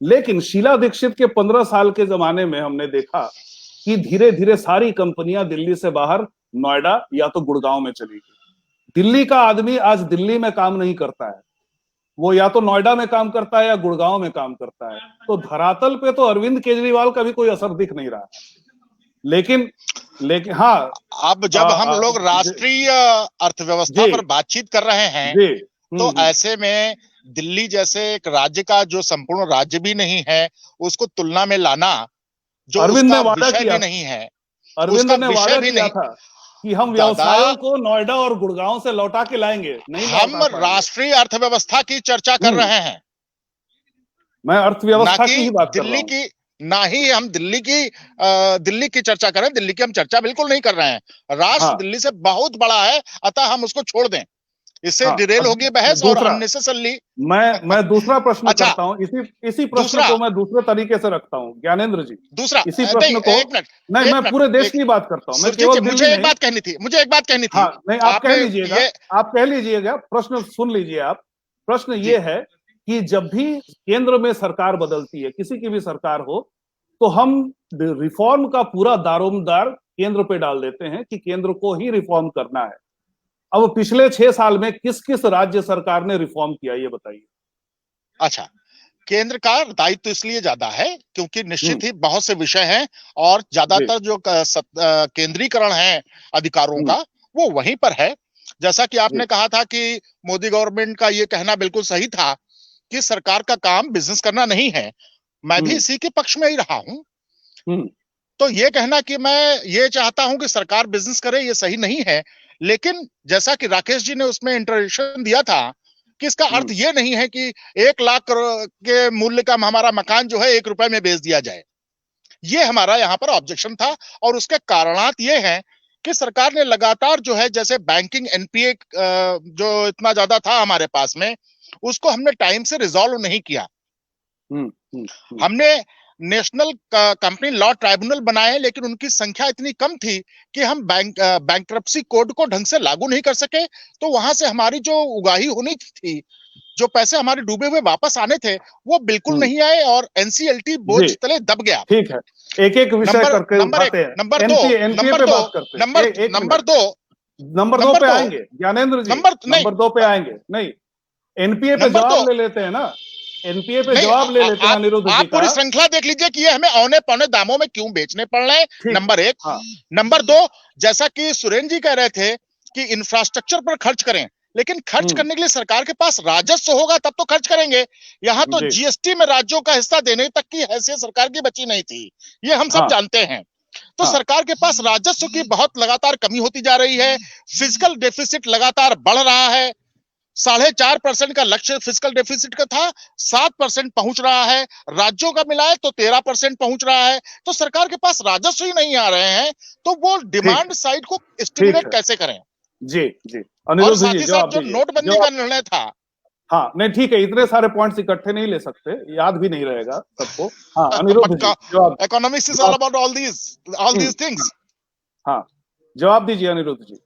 लेकिन शीला दीक्षित के 15 साल के जमाने में हमने देखा कि धीरे धीरे सारी कंपनियां दिल्ली से बाहर नोएडा या तो गुड़गांव में चली गई। दिल्ली का आदमी आज दिल्ली में काम नहीं करता है, वो या तो नोएडा में काम करता है या गुड़गांव में काम करता है। तो धरातल पे तो अरविंद केजरीवाल का भी कोई असर दिख नहीं रहा है। लेकिन हाँ, अब जब हम लोग राष्ट्रीय अर्थव्यवस्था पर बातचीत कर रहे हैं, तो ऐसे में दिल्ली जैसे एक राज्य का, जो संपूर्ण राज्य भी नहीं है, उसको तुलना में लाना जो अरविंद ने उसका वादा विषय किया, भी नहीं है, अरविंद उसका ने विषय वादा भी किया नहीं। था कि हम दादा, व्यवसायों को नोएडा और गुड़गांव से लौटा के लाएंगे, नहीं हम लौटा पाएंगे। राष्ट्रीय अर्थव्यवस्था की चर्चा कर रहे हैं, मैं ना अर्थव्यवस्था की कि ही बात कर रहा दिल्ली हूँ। की, ना ही हम दिल्ली की चर्चा कर रहे हैं। दिल्ली की हम चर्चा बिल्कुल नहीं कर रहे हैं। राष्ट्र हाँ, दिल्ली से बहुत बड़ा है, अतः हम उसको छोड़ दें। इससे हाँ। डिरेल अब होगी बहस और दूसरा, अननेसेसरली। मैं दूसरा प्रश्न अच्छा, करता हूँ, इसी प्रश्न दूसरा को मैं दूसरे तरीके से रखता हूँ ज्ञानेंद्र जी। दूसरा इसी नहीं, प्रश्न को, एक मिनट, नहीं, एक मैं मिनट, पूरे देश एक की बात करता हूँ, मैं सुरजीत केवल जी, दिल्ली नहीं। मुझे एक बात कहनी थी। हाँ, नहीं, आप कह आपने लीजिएगा, ये आप कह लीजिएगा, प्रश्न सुन लीजिए आप। प्रश्न ये है कि जब भी केंद्र में सरकार बदलती है, किसी की भी सरकार हो, तो हम रिफॉर्म का पूरा दारोमदार केंद्र पे डाल देते हैं कि केंद्र को ही रिफॉर्म करना है। अब पिछले 6 साल में किस किस राज्य सरकार ने रिफॉर्म किया, ये बताइए। अच्छा, केंद्र का दायित्व तो इसलिए ज्यादा है क्योंकि निश्चित ही बहुत से विषय हैं और ज्यादातर जो केंद्रीकरण है अधिकारों का, वो वहीं पर है। जैसा कि आपने कहा था कि मोदी गवर्नमेंट का ये कहना बिल्कुल सही था कि सरकार का काम बिजनेस करना नहीं है। मैं भी इसी के पक्ष में ही रहा हूं। तो ये कहना कि मैं ये चाहता हूं कि सरकार बिजनेस करे, ये सही नहीं है। लेकिन जैसा कि राकेश जी ने उसमें इंट्रोडक्शन दिया था कि इसका अर्थ ये नहीं है कि 1 लाख करोड़ के मूल्य का हमारा मकान जो है 1 रुपए में बेच दिया जाए। ये हमारा यहाँ पर ऑब्जेक्शन था और उसके कारणात ये हैं कि सरकार ने लगातार जो है, जैसे बैंकिंग एनपीए जो इतना ज्यादा था हमारे पास में, उसको हमने टाइम से रिजॉल्व नहीं किया। हमने नेशनल कंपनी लॉ ट्राइब्यूनल बनाए, लेकिन उनकी संख्या इतनी कम थी कि हम बैंक्रप्सी कोड को ढंग से लागू नहीं कर सके। तो वहां से हमारी जो उगाही होनी थी, जो पैसे हमारे डूबे हुए वापस आने थे, वो बिल्कुल नहीं आए और एनसीएलटी बोझ तले दब गया। ठीक है, एक एक विषय करके उठाते हैं। नंबर दो पे आएंगे ज्ञानेंद्र जी, नंबर 2 पे आएंगे। नहीं, एनपीए पे जवाब ले लेते हैं ना, एनपीए पे जवाब ले लेते हैं अनिरुद्ध जी का। आप पूरी श्रृंखला देख लीजिए कि ये हमें औने पौने दामों में क्यों बेचने पड़ रहे हैं, नंबर 1। नंबर 2, जैसा कि सुरेंद्र जी कह रहे थे कि इंफ्रास्ट्रक्चर पर खर्च करें, लेकिन खर्च करने के लिए सरकार के पास राजस्व होगा तब तो खर्च करेंगे। यहाँ तो जीएसटी में राज्यों का हिस्सा देने तक की हैसियत सरकार की बची नहीं थी, ये हम सब जानते हैं। तो सरकार के पास राजस्व की बहुत लगातार कमी होती जा रही है। फिजिकल डेफिसिट लगातार बढ़ रहा है। 4.5% का लक्ष्य फिजिकल डेफिसिट का था, 7% पहुंच रहा है। राज्यों का मिलाए तो 13% पहुंच रहा है। तो सरकार के पास राजस्व ही नहीं आ रहे हैं, तो वो डिमांड साइड को स्टिमुलेट कैसे करें? जी जी, अनिरुद्ध जी जवाब जो नोटबंदी का निर्णय था। हाँ, नहीं ठीक है, इतने सारे पॉइंट्स इकट्ठे नहीं ले सकते, याद भी नहीं रहेगा सबको। हाँ, अनिरुद्ध जी जवाब। Economics is all about all these things. हाँ, जवाब दीजिए अनिरुद्ध जी,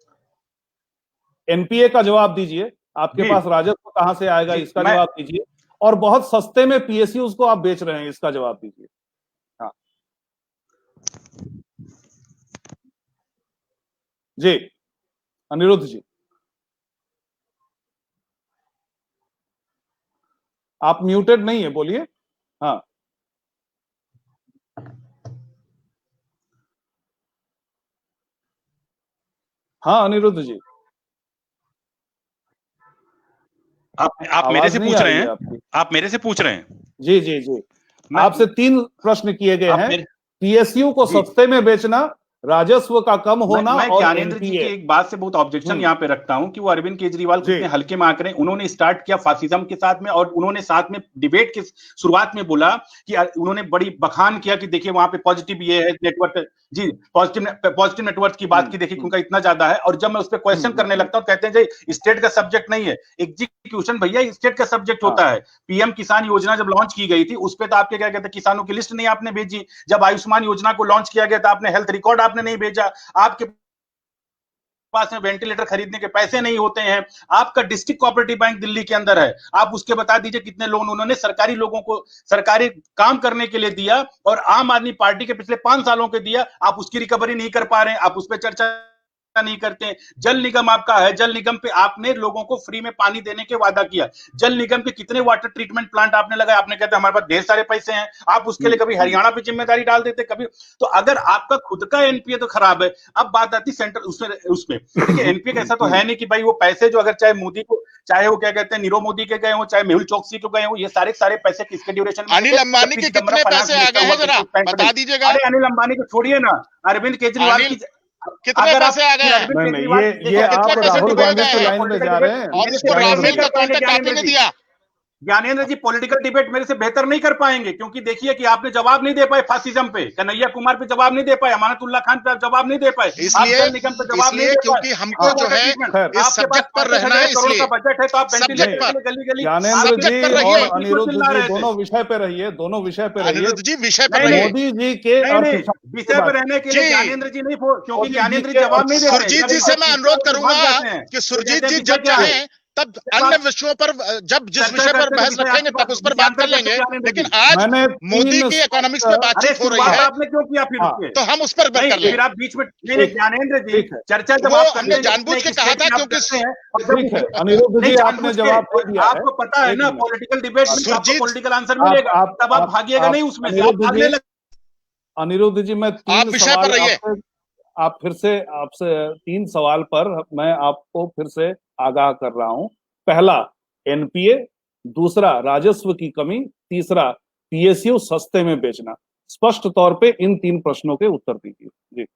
एनपीए का जवाब दीजिए। आपके पास राजस्व कहां से आएगा, इसका जवाब दीजिए। और बहुत सस्ते में पीएसयूज को आप बेच रहे हैं, इसका जवाब दीजिए। हाँ जी, अनिरुद्ध जी आप म्यूटेड नहीं है, बोलिए। हाँ, हाँ अनिरुद्ध जी, आप मेरे से पूछ रहे हैं? आप मेरे से पूछ रहे हैं? जी जी जी, आपसे 3 प्रश्न किए गए हैं। पीएसयू को सस्ते में बेचना, राजस्व का कम होना, मैं और ज्ञानेंद्र जी की एक बात से बहुत ऑब्जेक्शन यहाँ पे रखता हूं कि वो अरविंद केजरीवाल को इतने हल्के में आंक रहे हैं। उन्होंने स्टार्ट किया फासिज्म के साथ में, और उन्होंने साथ में डिबेट के शुरुआत में बोला कि उन्होंने बड़ी बखान किया कि देखिए वहां पे पॉजिटिव ये है नेटवर्क, जी पॉजिटिव नेटवर्क की बात की, देखिए उनका इतना ज्यादा है। और जब मैं उस पर क्वेश्चन करने लगता हूँ, कहते हैं जी स्टेट का सब्जेक्ट नहीं है। एग्जीक्यूशन भैया स्टेट का सब्जेक्ट होता है। पीएम किसान योजना जब लॉन्च की गई थी, उस पर तो आपके क्या कहते हैं, किसानों की लिस्ट नहीं आपने भेजी। जब आयुष्मान योजना को लॉन्च किया गया था, आपने हेल्थ रिकॉर्ड आपने नहीं भेजा। आपके पास में वेंटिलेटर खरीदने के पैसे नहीं होते हैं। आपका डिस्ट्रिक्ट कोऑपरेटिव बैंक दिल्ली के अंदर है, आप उसके बता दीजिए कितने लोन उन्होंने सरकारी लोगों को सरकारी काम करने के लिए दिया, और आम आदमी पार्टी के पिछले 5 सालों के दिया। आप उसकी रिकवरी नहीं कर पा रहे हैं, आप उस पर चर्चा नहीं करते हैं। जल निगम आपका है, जल निगम पे आपने लोगों को फ्री में पानी देने के वादा किया। जल निगम के कितने वाटर ट्रीटमेंट प्लांट आपने लगाए, आपने कहते हमारे पास ढेर सारे पैसे हैं, आप उसके लिए कभी हरियाणा पे जिम्मेदारी डाल देते कभी। तो अगर आपका खुद का एनपीए तो खराब है, अब बात आती सेंटर उसमें देखिए एनपीए ऐसा तो है नहीं कि भाई वो पैसे जो अगर चाहे मोदी को, चाहे वो क्या कहते हैं नीरव मोदी के गए हो, चाहे मेहुल चोकसी को गए हो, ये सारे पैसे किसके ड्यूरेशन में, अनिल अंबानी के कितने पैसे आ गए हैं जरा बता दीजिएगा। अरे अनिल अंबानी को छोड़िए ना, अरविंद केजरीवाल की कितने पैसे आ गए हैं? नहीं, ये आप राहुल गांधी की लाइन में जा रहे हैं और इसको राफेल का कॉन्ट्रैक्ट आपने नहीं दिया। ज्ञानेंद्र जी पॉलिटिकल डिबेट मेरे से बेहतर नहीं कर पाएंगे, क्योंकि देखिए कि आपने जवाब नहीं दे पाए फासिज्म पे, कन्हैया कुमार पे जवाब नहीं दे पाए, अमानतुल्लाह खान पे आप जवाब नहीं दे पाए, इसलिए निगम पे जवाब नहीं दे पाए, क्योंकि हमको जो है इस सब्जेक्ट पर रहना है, इसलिए का बजट है तो आप सब्जेक्ट पर ज्ञानेंद्र जी और अनिरुद्ध जी दोनों विषय पे रहिए, दोनों विषय पे रहिए। अनिरुद्ध जी विषय पर रहिए। मोदी जी के विषय पे रहने के लिए ज्ञानेंद्र जी नहीं, क्योंकि ज्ञानेंद्र जी जवाब नहीं दे रहे। सुरजीत जी से मैं अनुरोध करूंगा कि सुरजीत जी जब चाहें तब अन्य विषयों पर, जब जिस विषय पर बहस रखेंगे तब उस पर बात कर लेंगे, लेकिन आज मोदी की इकोनॉमिक्स पे बातचीत हो रही है आपने क्यों किया फिर तो हम उस पर बात कर लेंगे। फिर आप बीच में ज्ञानेंद्र जी चर्चा जब वो हमने जानबूझ के कहा था, क्योंकि अनिरुद्ध जी आपने जवाब दे दिया, आपको पता है ना पॉलिटिकल डिबेट में आपको पॉलिटिकल आंसर मिलेगा, तब आप भागिएगा नहीं उसमें से। अनिरुद्ध जी मैं तीन सवाल आप फिर से आपसे 3 सवाल पर मैं आपको फिर से आगाह कर रहा हूं। पहला एनपीए, दूसरा राजस्व की कमी, तीसरा पीएसयू सस्ते में बेचना। स्पष्ट तौर पे इन 3 प्रश्नों के उत्तर दीजिए। जी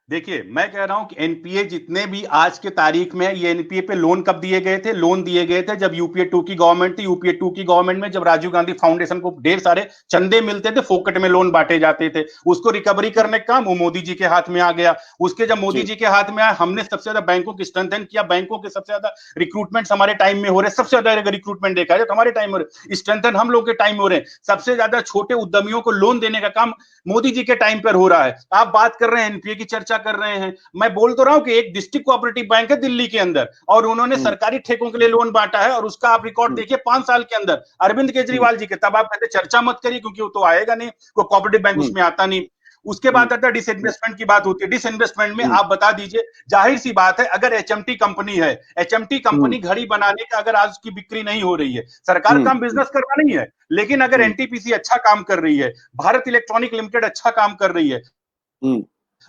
देखिए मैं कह रहा हूं कि एनपीए जितने भी आज के तारीख में, ये एनपीए पे लोन कब दिए गए थे? लोन दिए गए थे जब यूपीए 2 की गवर्नमेंट थी। यूपीए 2 की गवर्नमेंट में जब राजीव गांधी फाउंडेशन को ढेर सारे चंदे मिलते थे, फोकट में लोन बांटे जाते थे, उसको रिकवरी करने का काम वो मोदी जी के हाथ में आ गया। उसके जब मोदी जी के हाथ में आया, हमने सबसे ज्यादा बैंकों की स्ट्रेंथन किया, बैंकों के सबसे ज्यादा रिक्रूटमेंट हमारे टाइम में हो रहे, सबसे ज्यादा अगर रिक्रूटमेंट देखा जाए तो हमारे टाइम में हो रहे, स्ट्रेंथन हम लोग के टाइम में हो रहे, सबसे ज्यादा छोटे उद्यमियों को लोन देने का काम मोदी जी के टाइम पर हो रहा है। आप बात कर रहे हैं एनपीए की चर्चा कर रहे हैं, मैं बोल तो रहा हूं कि एक डिस्ट्रिक्ट कोऑपरेटिव बैंक है दिल्ली के अंदर और उन्होंने सरकारी ठेकों के लिए लोन बांटा है, और उसका आप रिकॉर्ड देखिए 5 साल के अंदर अरविंद केजरीवाल जी के। तब आप कहते चर्चा मत करिए क्योंकि वो तो आएगा नहीं, कोई कोऑपरेटिव बैंक उसमें आता नहीं। उसके बाद आता है डिसइन्वेस्टमेंट की बात होती है। डिसइन्वेस्टमेंट में आप बता दीजिए, जाहिर सी बात है अगर एचएमटी कंपनी है, एचएमटी कंपनी घड़ी बनाने का अगर आज उसकी बिक्री नहीं हो रही है, सरकार काम बिजनेस करना नहीं है, लेकिन अगर एनटीपीसी अच्छा काम कर रही है, भारत इलेक्ट्रॉनिक लिमिटेड अच्छा काम कर रही है,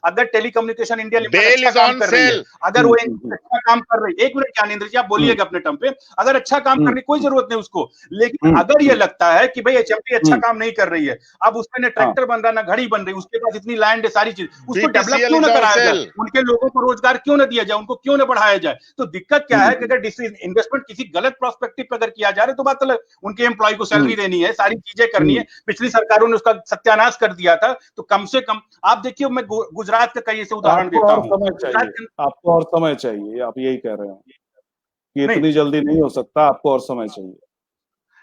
अगर टेलीकम्युनिकेशन इंडिया लिमिटेड अच्छा काम कर रही है, अगर वो अच्छा काम कर रही है, 1 मिनट ज्ञानेंद्र जी आप बोलिएगा अपने टर्म पे, अगर अच्छा काम करने की कोई जरूरत नहीं उसको, लेकिन अगर ये लगता है कि भाई एचएमटी अच्छा काम नहीं कर रही है, अब उसमें न ट्रैक्टर बन रहा ना घड़ी बन रही, उसके पास इतनी लैंड है, सारी चीज, उसको डेवलप क्यों ना कराया जाए, उनके लोगों को रोजगार क्यों ना दिया जाए, उनको क्यों ना बढ़ाया जाए? तो दिक्कत क्या है कि अगर इन्वेस्टमेंट किसी गलत प्रोस्पेक्टिव पे अगर किया जा रहा है तो बात अलग, उनके एम्प्लॉय को सैलरी देनी है, सारी चीजें करनी है, पिछली सरकारों ने उसका सत्यानाश कर दिया था, तो कम से कम आप देखिए, मैं गुजरात का कई से उदाहरण देता हूं। आपको और समय चाहिए, आप यही कह रहे हैं कि इतनी जल्दी नहीं हो सकता, आपको और समय चाहिए।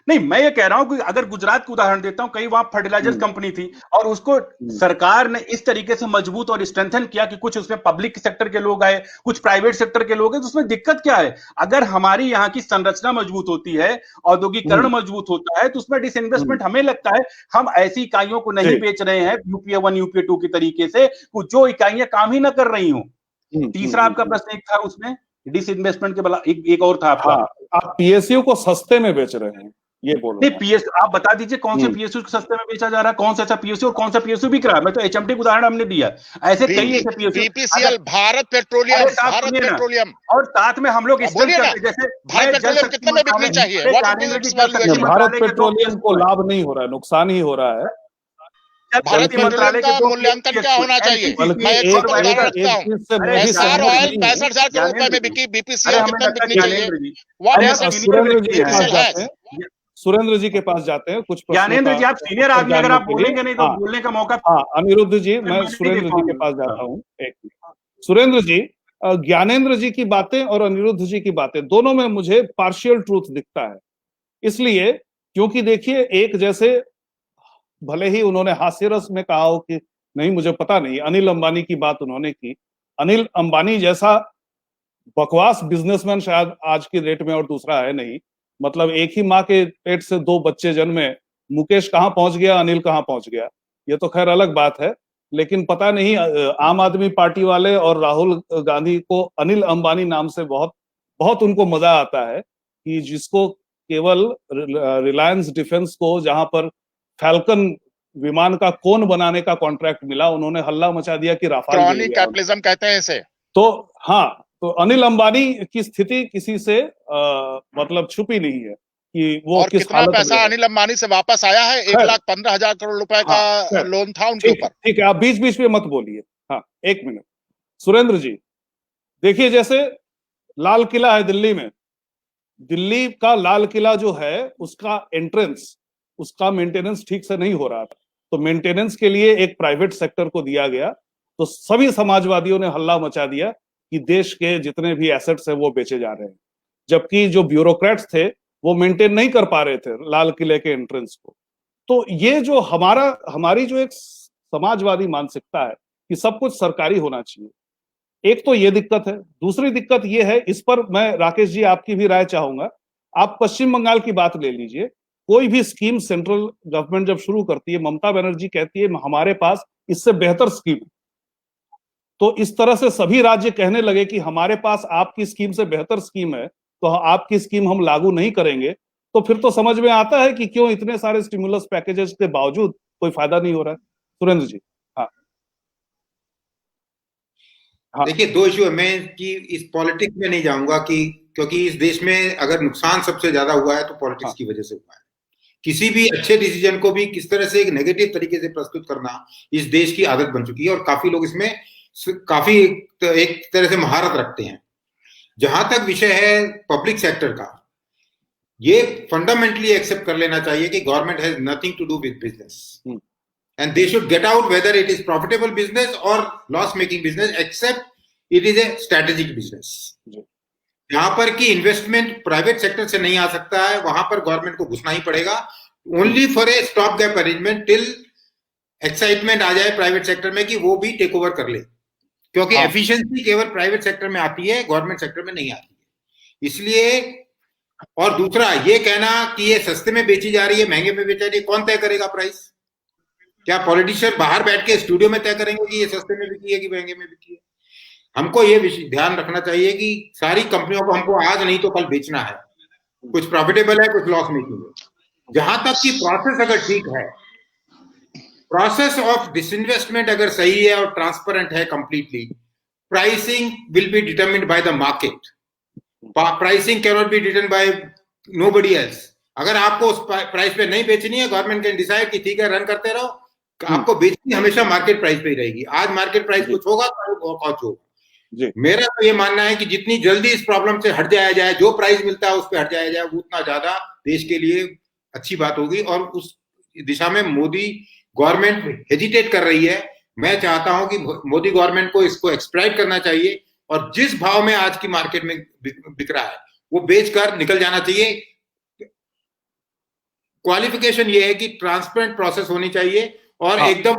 नहीं, मैं ये कह रहा हूं कि अगर गुजरात का उदाहरण देता हूं, कई वहां फर्टिलाइजर्स कंपनी थी और उसको सरकार ने इस तरीके से मजबूत और स्ट्रेंथन किया कि कुछ उसमें पब्लिक सेक्टर के लोग आए, कुछ प्राइवेट सेक्टर के लोग आए। तो उसमें दिक्कत क्या है? अगर हमारी यहाँ की संरचना मजबूत होती है, औद्योगिकरण मजबूत होता है, तो उसमें डिसइन्वेस्टमेंट हमें लगता है हम ऐसी इकाइयों को नहीं बेच रहे हैं यूपीए 1 यूपीए 2 की तरीके से, जो इकाइयां काम ही ना कर रही हूं। तीसरा आपका प्रश्न एक था उसमें डिसइन्वेस्टमेंट के बला, एक और था आपका, आप पीएसयू को सस्ते में बेच रहे हैं, ये बोल रहे हैं। पीएसयू आप बता दीजिए कौन से पीएसयू सस्ते में बेचा जा रहा है, कौन सा ऐसा पीएसयू और कौन सा पीएसयू बिक रहा है? मैं तो एचएमटी का उदाहरण हमने दिया, ऐसे कई ऐसे पीएसयू, बीपीसीएल, भारत पेट्रोलियम, और साथ में हम लोग जैसे भारत पेट्रोलियम कितने में बिकनी चाहिए? भारत पेट्रोलियम को लाभ नहीं हो रहा है, नुकसान ही हो रहा है। भारत मंत्रालय का मूल्यांकन क्या होना चाहिए? मैं एक उदाहरण रखता हूँ, एस्सार ऑयल 65,000 करोड़ रुपए में बिकी, बीपीसीएल कितने में बिकनी चाहिए? सुरेंद्र जी के पास जाते हैं कुछ। ज्ञानेंद्र जी आप सीनियर आदमी, अगर आप बोलेंगे नहीं तो बोलने का मौका। अनिरुद्ध जी, मैं सुरेंद्र जी के पास जाता हूँ। सुरेंद्र जी, ज्ञानेंद्र जी की बातें और अनिरुद्ध जी की बातें दोनों में मुझे पार्शियल ट्रूथ दिखता है, इसलिए क्योंकि देखिए, एक जैसे भले ही उन्होंने हास्य रस में कहा हो कि नहीं मुझे पता नहीं, अनिल अंबानी की बात उन्होंने की। अनिल अंबानी जैसा बकवास बिजनेसमैन शायद आज की डेट में और दूसरा है नहीं। मतलब एक ही माँ के पेट से 2 बच्चे जन्मे, मुकेश कहाँ पहुंच गया, अनिल कहाँ पहुंच गया, ये तो खैर अलग बात है। लेकिन पता नहीं आम आदमी पार्टी वाले और राहुल गांधी को अनिल अंबानी नाम से बहुत बहुत उनको मजा आता है कि जिसको केवल रिलायंस डिफेंस को जहां पर फैल्कन विमान का कोन बनाने का कॉन्ट्रैक्ट मिला, उन्होंने हल्ला मचा दिया कि राफेल कैपिटलिज्म कहते हैं इसे। तो हाँ, तो अनिल अंबानी की स्थिति किसी से मतलब छुपी नहीं है कि वो और किस कितना पैसा अनिल अंबानी से वापस आया है, 1,15,000 करोड़ रुपए का लोन था उनके ऊपर। ठीक है, आप बीच बीच में मत बोलिए। हाँ, एक मिनट सुरेंद्र जी, देखिए जैसे लाल किला है दिल्ली में, दिल्ली का लाल किला जो है उसका एंट्रेंस, उसका मेंटेनेंस ठीक से नहीं हो रहा था, तो मेंटेनेंस के लिए एक प्राइवेट सेक्टर को दिया गया, तो सभी समाजवादियों ने हल्ला मचा दिया कि देश के जितने भी एसेट्स हैं वो बेचे जा रहे हैं, जबकि जो ब्यूरोक्रेट्स थे वो मेंटेन नहीं कर पा रहे थे लाल किले के एंट्रेंस को। तो ये जो हमारी जो एक समाजवादी मानसिकता है कि सब कुछ सरकारी होना चाहिए, एक तो ये दिक्कत है। दूसरी दिक्कत ये है, इस पर मैं राकेश जी आपकी भी राय चाहूंगा। आप पश्चिम बंगाल की बात ले लीजिए, कोई भी स्कीम सेंट्रल गवर्नमेंट जब शुरू करती है, ममता बनर्जी कहती है हमारे पास इससे बेहतर स्कीम, तो इस तरह से सभी राज्य कहने लगे कि हमारे पास आपकी स्कीम से बेहतर स्कीम है, तो आपकी स्कीम हम लागू नहीं करेंगे, तो फिर तो समझ में आता है कि क्यों इतने सारे स्टिमुलस पैकेजेस के बावजूद कोई फायदा नहीं हो रहा है। सुरेंद्र जी। हाँ, देखिए दो इश्यू है, मैं कि इस पॉलिटिक्स में नहीं जाऊंगा कि क्योंकि इस देश में अगर नुकसान सबसे ज्यादा हुआ है तो पॉलिटिक्स की वजह से हुआ है। किसी भी अच्छे डिसीजन को भी किस तरह से एक नेगेटिव तरीके से प्रस्तुत करना इस देश की आदत बन चुकी है और काफी लोग इसमें काफी एक तरह से महारत रखते हैं। जहां तक विषय है पब्लिक सेक्टर का, ये फंडामेंटली एक्सेप्ट कर लेना चाहिए कि government has nothing to do with business and they should get out whether it is profitable business or loss making business except it is a strategic business। जहां पर कि investment private sector से नहीं आ सकता है, वहां पर गवर्नमेंट को घुसना ही पड़ेगा, only for a stop gap arrangement till excitement आ जाए प्राइवेट सेक्टर में कि वो भी टेक ओवर कर ले, क्योंकि एफिशिएंसी केवल प्राइवेट सेक्टर में आती है, गवर्नमेंट सेक्टर में नहीं आती है। इसलिए, और दूसरा ये कहना कि ये सस्ते में बेची जा रही है, महंगे में बेची जा रही है, कौन तय करेगा प्राइस? क्या पॉलिटिशियन बाहर बैठ के स्टूडियो में तय करेंगे कि ये सस्ते में बिकी है कि महंगे में बिकी है? हमको ये ध्यान रखना चाहिए कि सारी कंपनियों को हमको आज नहीं तो कल बेचना है, कुछ प्रॉफिटेबल है, कुछ लॉस मेकिंग है। जहां तक कि प्रोसेस अगर ठीक है, प्रोसेस ऑफ डिसइन्वेस्टमेंट अगर सही है और ट्रांसपेरेंट है completely, pricing will be determined by the market. Pricing can not be determined bye nobody else. अगर आपको उस प्राइस पे नहीं बेचनी है, गवर्नमेंट कैन डिसाइड कि ठीक है रन करते रहो, आपको बेचनी हमेशा मार्केट प्राइस पे ही रहेगी। आज मार्केट प्राइस कुछ होगा तो कुछ होगा। मेरा तो ये मानना है कि जितनी जल्दी इस प्रॉब्लम से हट जाया जाए, जो प्राइस मिलता है उस पर हट जाया जाए, उतना ज्यादा देश के लिए अच्छी बात होगी। और उस दिशा में मोदी गवर्नमेंट हेजिटेट कर रही है। मैं चाहता हूं कि मोदी गवर्नमेंट को इसको एक्सप्लॉइट करना चाहिए और जिस भाव में आज की मार्केट में बिक रहा है वो बेचकर निकल जाना चाहिए। क्वालिफिकेशन ये है कि ट्रांसपेरेंट प्रोसेस होनी चाहिए और एकदम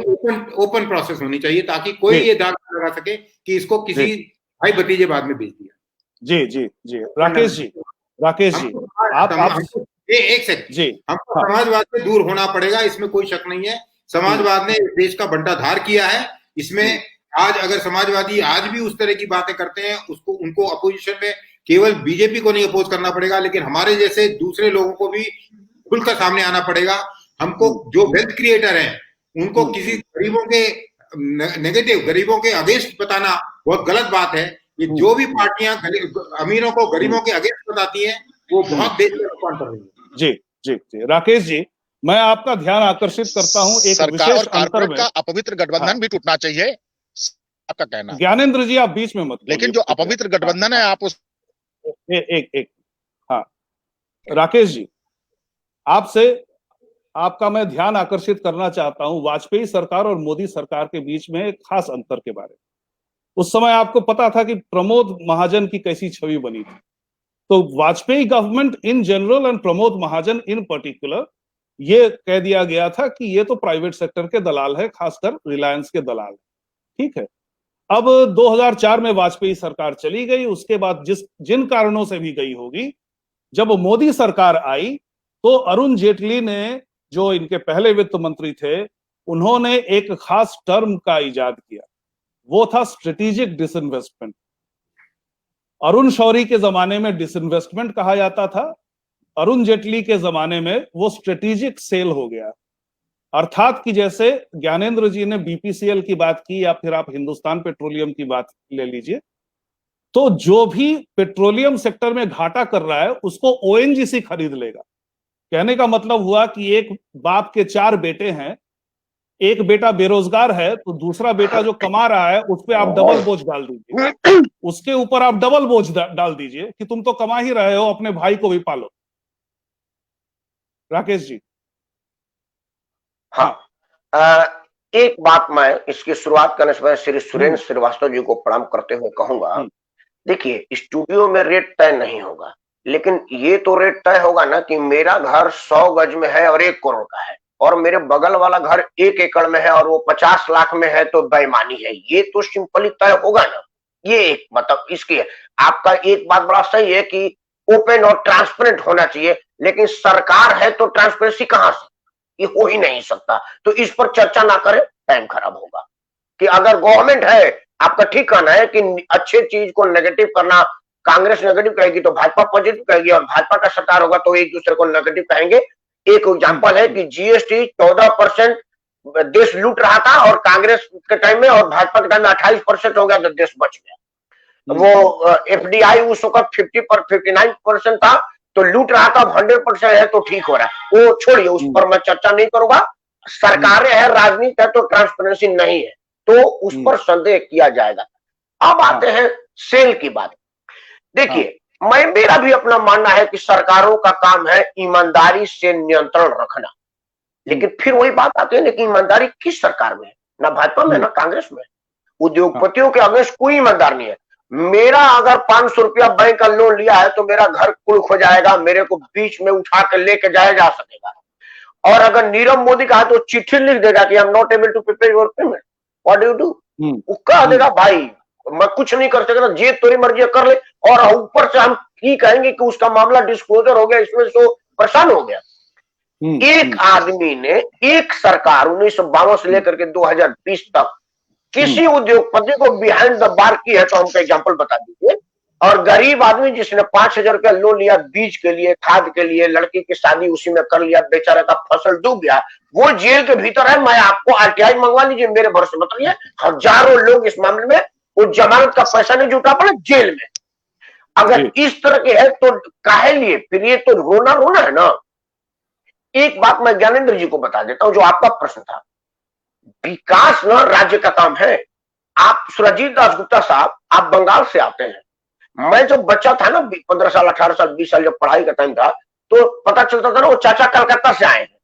ओपन प्रोसेस होनी चाहिए, ताकि कोई ये दाग लगा सके कि इसको किसी भाई भतीजे बाद में बेच दिया। जी जी जी राकेश जी आप एक सेकंड जी, हमको समाजवाद से दूर होना पड़ेगा, इसमें कोई शक नहीं है। समाजवाद ने देश का बंटाधार किया है। इसमें आज अगर समाजवादी आज भी उस तरह की बातें करते हैं, उसको उनको अपोजिशन में केवल बीजेपी को नहीं अपोज करना पड़ेगा, लेकिन हमारे जैसे दूसरे लोगों को भी खुलकर सामने आना पड़ेगा। हमको जो वेल्थ क्रिएटर हैं उनको किसी गरीबों के नेगेटिव, गरीबों के अगेंस्ट बताना बहुत गलत बात है। ये जो भी पार्टियां अमीरों को गरीबों के अगेंस्ट बताती हैं वो बहुत देश में नुकसान कर रही है। जी जी जी राकेश जी, मैं आपका ध्यान आकर्षित करता हूं एक विशेष अंतर में। अपवित्र गठबंधन भी टूटना चाहिए, आपका कहना। ज्ञानेंद्र जी आप बीच में मत, लेकिन जो अपवित्र गठबंधन है आप उस एक हाँ राकेश जी, आपसे आपका मैं ध्यान आकर्षित करना चाहता हूं वाजपेयी सरकार और मोदी सरकार के बीच में एक खास अंतर के बारे में। उस समय आपको पता था कि प्रमोद महाजन की कैसी छवि बनी थी। तो Vajpayee government in general and Pramod Mahajan in particular, ये कह दिया गया था कि ये तो प्राइवेट सेक्टर के दलाल है, खासकर रिलायंस के दलाल। ठीक है, अब 2004 में वाजपेयी सरकार चली गई, उसके बाद जिन कारणों से भी गई होगी, जब मोदी सरकार आई तो अरुण जेटली ने, जो इनके पहले वित्त मंत्री थे, उन्होंने एक खास टर्म का इजाद किया, वो था स्ट्रेटेजिक डिसइन्वेस्टमेंट। अरुण शौरी के जमाने में डिसइन्वेस्टमेंट कहा जाता था, अरुण जेटली के जमाने में वो स्ट्रेटेजिक सेल हो गया। अर्थात कि जैसे ज्ञानेंद्र जी ने बीपीसीएल की बात की या फिर आप हिंदुस्तान पेट्रोलियम की बात ले लीजिए, तो जो भी पेट्रोलियम सेक्टर में घाटा कर रहा है उसको ओएनजीसी खरीद लेगा। कहने का मतलब हुआ कि एक बाप के 4 बेटे हैं, एक बेटा बेरोजगार है तो दूसरा बेटा जो कमा रहा है उस पर आप डबल बोझ डाल दीजिए, उसके ऊपर आप डबल बोझ डाल दीजिए कि तुम तो कमा ही रहे हो, अपने भाई को भी पालो। राकेश जी। हाँ, एक बात मैं इसकी शुरुआत करने से पहले श्री सुरेंद्र श्रीवास्तव जी को प्रणाम करते हुए कहूंगा, देखिए स्टूडियो में रेट तय नहीं होगा, लेकिन ये तो रेट तय होगा ना कि मेरा घर 100 गज में है और 1 करोड़ का है, और मेरे बगल वाला घर 1 एकड़ में है और वो 50 लाख में है, तो बेईमानी है। ये तो सिंपली तय होगा ना। ये एक मतलब इसकी है। आपका एक बात बड़ा सही है कि ओपन और ट्रांसपेरेंट होना चाहिए, लेकिन सरकार है तो ट्रांसपेरेंसी कहां से, ये हो ही नहीं सकता। तो इस पर चर्चा ना करें, टाइम खराब होगा। कि अगर गवर्नमेंट है, आपका ठीक कहना है कि अच्छे चीज को नेगेटिव करना, कांग्रेस नेगेटिव कहेगी तो भाजपा पॉजिटिव कहेगी, और भाजपा का सरकार होगा तो एक दूसरे को नेगेटिव कहेंगे। एक एग्जांपल है कि जीएसटी 14% देश लूट रहा था और कांग्रेस के टाइम में, और भाजपा के टाइम में 28% हो गया तो देश बच गया। वो एफडीआई उस वक्त 59% था, तो लूट रहा था, 100% है तो ठीक हो रहा है। वो छोड़िए, उस पर मैं चर्चा नहीं करूंगा। सरकारें है, राजनीति है, तो ट्रांसपेरेंसी नहीं है, तो उस पर संदेह किया जाएगा। अब आते हैं सेल की बात। देखिए, मेरा भी अपना मानना है कि सरकारों का काम है ईमानदारी से नियंत्रण रखना, लेकिन फिर वही बात आती है ना कि ईमानदारी किस सरकार में है, ना भाजपा में ना कांग्रेस में। उद्योगपतियों के अगेंस्ट कोई ईमानदार नहीं है। मेरा अगर 500 रुपया बैंक का लोन लिया है तो मेरा घर कुल्क हो जाएगा, मेरे को बीच में उठा कर लेके जाया जा सकेगा। और अगर नीरव मोदी का है तो चिट्ठी लिख देगा कि I am not able to pay your payment, what do you do, वो कह देगा भाई मैं कुछ नहीं कर सकता, जे तेरी मर्जी कर ले। और ऊपर से हम ये कहेंगे कि उसका मामला डिस्क्लोजर हो गया, इसमें तो परेशान हो गया। एक आदमी ने, एक सरकार 1952 से लेकर के 2020 तक किसी उद्योगपति को बिहाइंड द बार की है तो हमको एग्जांपल बता दीजिए। और गरीब आदमी जिसने 5,000 रुपया लोन लिया बीज के लिए, खाद के लिए, लड़की की शादी उसी में कर लिया, बेचारे का फसल डूब गया, वो जेल के भीतर है। मैं आपको आरटीआई मंगवा लीजिए, मेरे भरोसे मत रहिए। हजारों लोग इस मामले में, वो जमानत का पैसा नहीं जुटा पड़े जेल में। अगर इस तरह के है तो काहे लिए, फिर ये तो रोना रोना है ना। एक बात मैं ज्ञानेंद्र जी को बता देता हूं, जो आपका प्रश्न था। विकास न राज्य का काम है। आप सुरजीत दास गुप्ता साहब, आप बंगाल से आते हैं। मैं जब बच्चा था ना, 15 साल 18 साल 20 साल जब पढ़ाई का टाइम था, तो पता चलता था ना वो चाचा कलकत्ता से आए हैं,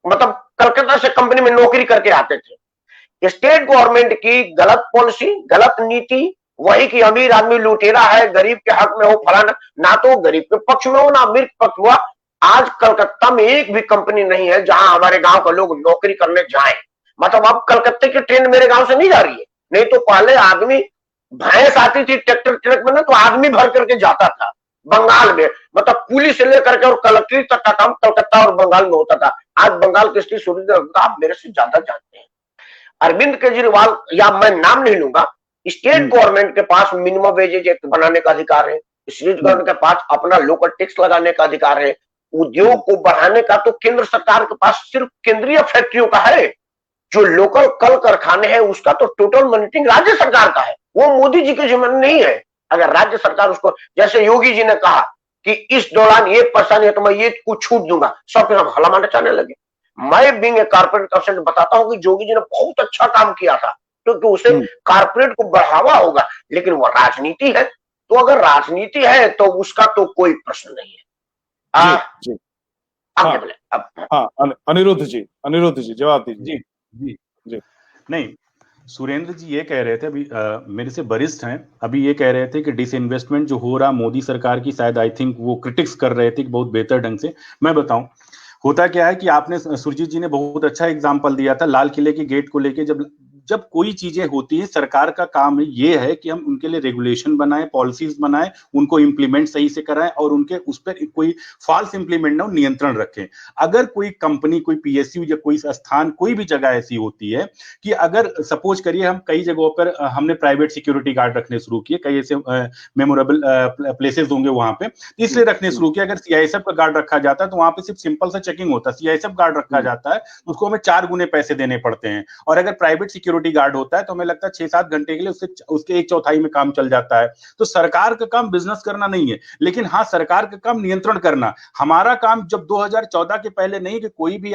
मतलब कलकत्ता से कंपनी में नौकरी करके आते थे। स्टेट गवर्नमेंट की गलत पॉलिसी, गलत नीति, वही कि अमीर आदमी लुटेरा है, गरीब के हक में हो, फलाना, ना तो गरीब के पक्ष में हो ना अमीर के पक्ष हुआ। आज कलकत्ता में एक भी कंपनी नहीं है जहां हमारे गांव के लोग नौकरी करने जाएं। मतलब अब कलकत्ते की ट्रेन मेरे गांव से नहीं जा रही है। नहीं तो पहले आदमी, भैंस आती थी ट्रैक्टर ट्रक में ना, तो आदमी भर करके जाता था बंगाल में। मतलब पुलिस से लेकर के और कलेक्ट्रेट तक का काम कलकत्ता और बंगाल में होता था। आज बंगाल की स्थिति सुरक्षित, आप मेरे से ज्यादा जानते हैं। अरविंद केजरीवाल, या मैं नाम नहीं लूंगा, स्टेट गवर्नमेंट के पास मिनिमम वेजेज एक्ट बनाने का अधिकार है, स्टेट गवर्नमेंट के पास अपना लोकल टैक्स लगाने का अधिकार है। उद्योग को बढ़ाने का तो केंद्र सरकार के पास सिर्फ केंद्रीय फैक्ट्रियों का है। जो लोकल कल कारखाने हैं उसका तो टोटल मॉनिटरिंग राज्य सरकार का है, वो मोदी जी के जिम्मे नहीं है। अगर राज्य सरकार उसको, जैसे योगी जी ने कहा कि इस दौरान ये पैसा नहीं है तो मैं ये कुछ छूट दूंगा, सब सब हला मांडा चाहने लगे। मैं बीइंग ए कॉर्पोरेट पर्सन बताता हूं कि योगी जी ने बहुत अच्छा काम किया था, क्योंकि उसे कॉर्पोरेट को बढ़ावा होगा। लेकिन वो राजनीति है, तो अगर राजनीति है तो उसका तो कोई प्रश्न नहीं है। अनिरुद्ध जी जवाब दीजिए। जी नहीं, सुरेंद्र जी ये कह रहे थे, अभी मेरे से वरिष्ठ हैं, अभी ये कह रहे थे कि डिसइन्वेस्टमेंट जो हो रहा मोदी सरकार की, शायद आई थिंक वो क्रिटिक्स कर रहे थे कि बहुत बेहतर ढंग से। मैं बताऊं होता क्या है कि आपने, सुरजीत जी ने बहुत अच्छा एग्जांपल दिया था लाल किले के गेट को लेके। जब जब कोई चीजें होती हैं, सरकार का काम ये है कि हम उनके लिए रेगुलेशन बनाएं, पॉलिसीज बनाएं, उनको इंप्लीमेंट सही से कराएं और उनके उस पर कोई फॉल्स इंप्लीमेंट ना नियंत्रण रखें। अगर कोई कंपनी, कोई पीएसयू या कोई स्थान, कोई भी जगह ऐसी होती है कि अगर सपोज करिए हम कई जगहों पर हमने प्राइवेट सिक्योरिटी गार्ड रखने शुरू किए, कई ऐसे मेमोरेबल प्लेसेस होंगे वहां पे, इसलिए रखने शुरू किया। अगर सीआईएसएफ का गार्ड रखा जाता है तो वहां पे सिर्फ सिंपल सा चेकिंग होता है। सीआईएसएफ गार्ड रखा जाता है तो उसको हमें 4 गुने पैसे देने पड़ते हैं, और अगर प्राइवेट सिक्योरिटी गार्ड होता है तो हमें लगता है 6-7 घंटे के लिए उसके 1/4 में काम चल जाता है। तो सरकार का काम बिजनेस करना नहीं है, लेकिन हाँ, सरकार का काम नियंत्रण करना। हमारा काम जब 2014 के पहले नहीं कि कोई भी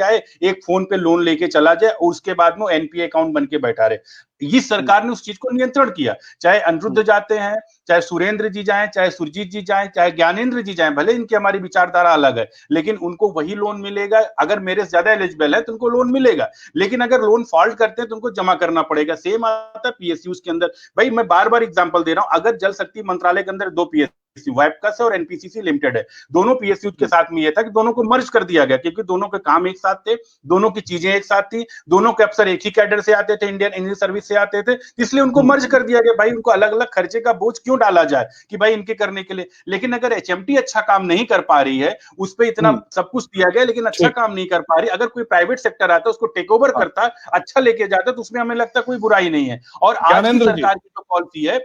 आए एक फोन पे लोन लेके चला जाए और उसके बाद में एनपीए अकाउंट बन के बैठा रहे। ये सरकार ने उस चीज को नियंत्रण किया। चाहे अनिरुद्ध जाते हैं, चाहे सुरेंद्र जी जाएं, चाहे सुरजीत जी जाएं, चाहे ज्ञानेंद्र जी जाएं, भले इनकी हमारी विचारधारा अलग है, लेकिन उनको वही लोन मिलेगा। अगर मेरे से ज्यादा एलिजिबल है तो उनको लोन मिलेगा, लेकिन अगर लोन फॉल्ट करते हैं तो उनको जमा करना पड़ेगा। सेम आता है पीएसयूज के अंदर। भाई मैं बार बार एग्जांपल दे रहा हूं, अगर जल शक्ति मंत्रालय के अंदर 2 पीएसयू, वैपकस और एनपीसीसी लिमिटेड है, दोनों पीएसयू के साथ में ये था कि दोनों को मर्ज कर दिया गया, क्योंकि दोनों के काम एक साथ थे, दोनों की चीजें एक साथ थी, दोनों के अफसर एक ही कैडर से आते थे, इंडियन इंजीनियरिंग सर्विस से आते थे, इसलिए उनको मर्ज कर दिया गया। भाई उनको अलग अलग खर्चे का बोझ क्यों डाला जाए कि भाई इनके करने के लिए। लेकिन अगर एचएमटी अच्छा काम नहीं कर पा रही है, उस पर इतना सब कुछ दिया गया लेकिन अच्छा काम नहीं कर पा रही, अगर कोई प्राइवेट सेक्टर आता है उसको टेक ओवर करता, अच्छा लेके जाता, तो उसमें हमें लगता है कोई बुराई नहीं है। और आज की सरकार की जो पॉलिसी है,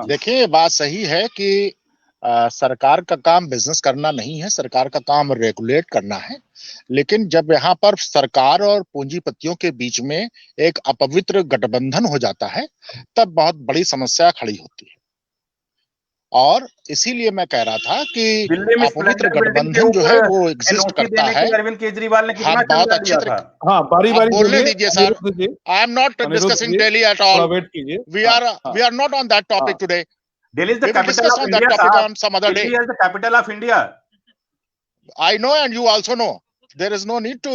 देखिए बात सही है कि सरकार का काम बिजनेस करना नहीं है, सरकार का काम रेगुलेट करना है। लेकिन जब यहाँ पर सरकार और पूंजीपतियों के बीच में एक अपवित्र गठबंधन हो जाता है, तब बहुत बड़ी समस्या खड़ी होती है। और इसीलिए मैं कह रहा था कि अपवित्र गठबंधन जो है वो एग्जिस्ट करता है। अरविंद केजरीवाल ने हम बहुत अच्छे तरीके बोलने दीजिए sir. I am not discussing Delhi at all, we are not on that topic today. Delhi is the capital of India. On some other day. Delhi is the capital of India. I know, and you also know. There is no need to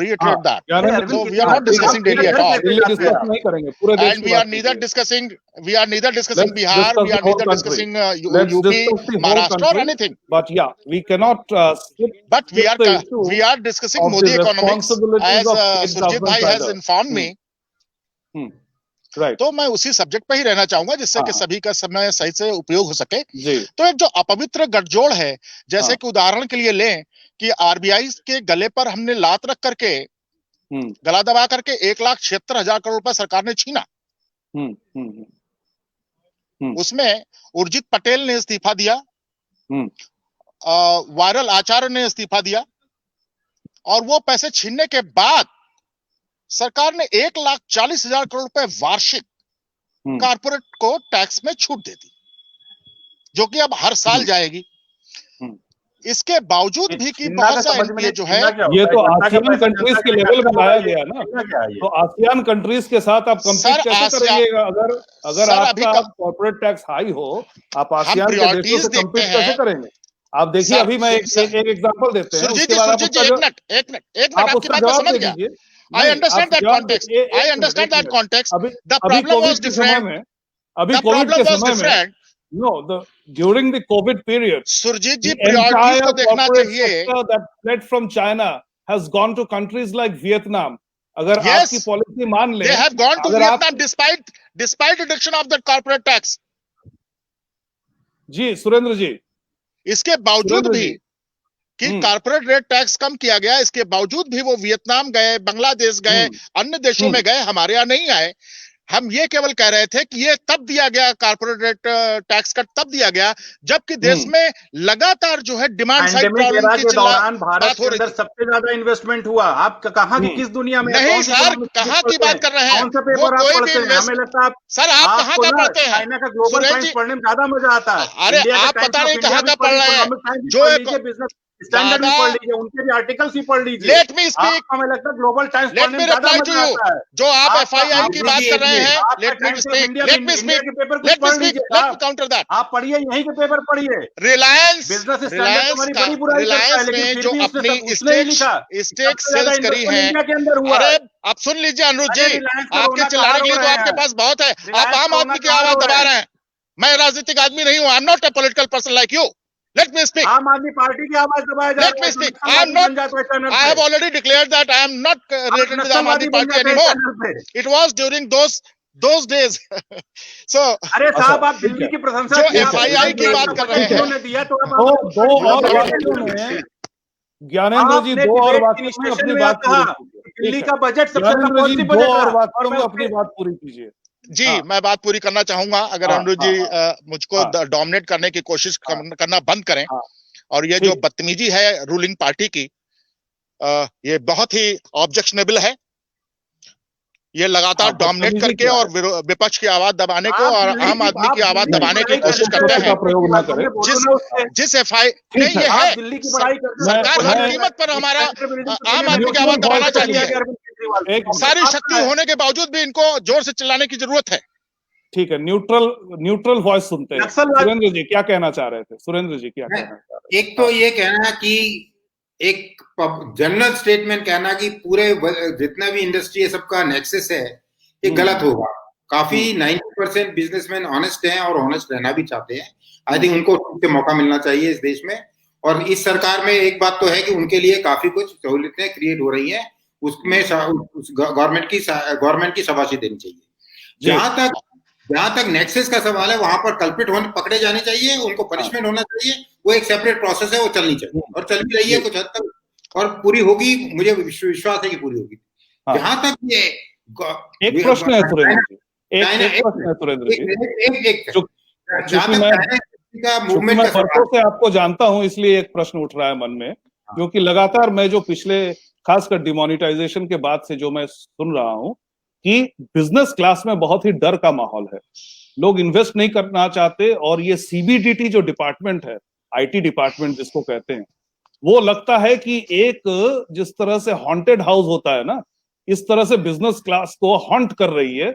reiterate that. So we are not discussing Delhi at all. And we are neither discussing Bihar, we are neither discussing UP, Maharashtra or anything. But yeah, we cannot skip. But we are discussing Modi economics, as Surjit bhai has informed me. Right. तो मैं उसी subject पे ही रहना चाहूंगा जिससे कि सभी का समय सही से उपयोग हो सके। तो एक जो अपवित्र गठजोड़ है, जैसे कि उदाहरण के लिए लें कि आरबीआई के गले पर हमने लात रख करके गला दबा करके 1,76,000 करोड़ रुपए सरकार ने छीना। उसमें उर्जित पटेल ने इस्तीफा दिया, वायरल आचार्य ने इस्तीफा दिया, और वो पैसे छीनने के बाद सरकार ने 1,40,000 करोड़ रुपए वार्षिक कारपोरेट को टैक्स में छूट दे दी, जो कि अब हर साल जाएगी। इसके बावजूद भी कि बहुत सा एनपीए जो है, ये तो आसियान कंट्रीज के लेवल में लाया गया ना, तो आसियान कंट्रीज के साथ आप कंपीट कैसे करेंगे? अगर आपका कॉर्पोरेट टैक्स हाई हो, आप आसियान के देशों से कंपीट कैसे करेंगे? आप देखिए, अभी मैं एक एग्जांपल देते हैं, उसके बाद आप आपकी बात समझ गया। I understand that context. The problem was different. अभी कोविड के समय में, during the COVID period, Surjit ji priorities को देखना चाहिए। That fled from China has gone to countries like Vietnam. अगर आपकी पॉलिसी मान ले, they have gone to Vietnam despite reduction of the corporate tax. जी सुरेंद्र जी, इसके बावजूद भी कि कारपोरेट रेट टैक्स कम किया गया, इसके बावजूद भी वो वियतनाम गए, बांग्लादेश गए, अन्य देशों में गए, हमारे यहाँ नहीं आए। हम ये केवल कह रहे थे कि ये तब दिया गया, कारपोरेट रेट टैक्स कट तब दिया गया जबकि देश में लगातार जो है डिमांड साइड प्रॉब्लम के दौरान भारत के अंदर सबसे ज्यादा इन्वेस्टमेंट हुआ। आप कहां की किस दुनिया में? नहीं सर, कहां की बात कर रहे हैं? कौन सा पेपर आप पढ़ते हैं? हमें लगता है सर आप कहां का पढ़ते हैं? चाइना का ग्लोबल टाइम्स पढ़ने में ज्यादा मजा आता है। अरे आप पता नहीं कहां का पढ़ रहे हैं, जो बिजनेस स्टैंडर्ड भी पढ़ लीजिए, उनके भी आर्टिकल्स भी पढ़ लीजिए। लेट मी स्पीक, हमें लगता है Global Times let me reply to you. जो आप एफआईआई की बात कर रहे हैं, let me speak, let me counter that. आप पढ़िए, यहीं के पेपर पढ़िए। रिलायंस बिजनेस ने जो अपनी स्टेक सेल्स करी है, अरे आप सुन लीजिए अनुज जी, आपके चिल्लाने के लिए तो आपके पास बहुत है, आप आम आदमी की आवाज दबा रहे हैं। मैं राजनीतिक आदमी नहीं हूं, आई am not a political person like you. Let me speak. आम आदमी पार्टी की आवाज दबाया जा Let me speak. I am not. I have already declared that I am not related with Aam Aadmi Party anymore. It was during those days. So अरे साहब आप दिल्ली की प्रशंसा जो FII की बात कर रहे हैं, दिया तो दो और वाक्यों में ज्ञानेंद्र जी दो और वाक्यों में अपनी बात पूरी दिल्ली का बजट ज्ञानेंद्र जी दो और वाक्यों में अपनी बात पूरी कीजिए। जी मैं बात पूरी करना चाहूंगा। अगर अनुज जी मुझको डोमिनेट करने की कोशिश करना बंद करें, और ये जो बदतमीजी है रूलिंग पार्टी की, ये बहुत ही ऑब्जेक्शनेबल है। ये लगातार डोमिनेट करके और विपक्ष की आवाज दबाने को और आम आदमी की आवाज दबाने की कोशिश करते हैं। जिस FII नहीं, ये है सरकार हर कीमत पर हमारा आम आदमी की आवाज दबाना चाहती है। सारी शक्ति होने के बावजूद भी इनको जोर से चिल्लाने की जरूरत है। ठीक है, न्यूट्रल वॉइस सुनते हैं। सुरेंद्र जी क्या कहना चाह रहे थे? सुरेंद्र जी क्या कहना चाह रहे थे? एक तो ये कहना कि एक जनरल स्टेटमेंट कहना कि पूरे जितना भी इंडस्ट्री है सबका नेक्सस है, ये गलत होगा। काफी 90% बिजनेसमैन ऑनेस्ट हैं और ऑनेस्ट रहना भी चाहते हैं। आई थिंक उनको से मौका मिलना चाहिए इस देश में। और इस सरकार में एक बात तो है कि उनके लिए काफी कुछ सहूलियतें क्रिएट हो रही हैं, उसमें गवर्नमेंट की शाबाशी देनी चाहिए। जहां तक नेक्सस का सवाल है, वहां पर कल्प्रिट होने पकड़े जाने चाहिए, उनको पनिशमेंट होना चाहिए। वो एक सेपरेट प्रोसेस है, वो चलनी चाहिए और चल भी रही है कुछ हद तक, और पूरी होगी। मुझे विश्वास है कि पूरी होगी। जहां तक ये एक प्रश्न है सुरेंद्र जी, एक प्रश्न है सुरेंद्र जी, मैं बरसों से आपको जानता हूं इसलिए एक प्रश्न उठ रहा है मन में, क्योंकि लगातार मैं जो पिछले खासकर डिमोनिटाइजेशन के बाद से जो मैं सुन रहा हूं कि बिजनेस क्लास में बहुत ही डर का माहौल है, लोग इन्वेस्ट नहीं करना चाहते। और ये CBDT जो डिपार्टमेंट है, IT डिपार्टमेंट जिसको कहते हैं, वो लगता है कि एक जिस तरह से हॉन्टेड हाउस होता है ना, इस तरह से बिजनेस क्लास को हॉन्ट कर रही है।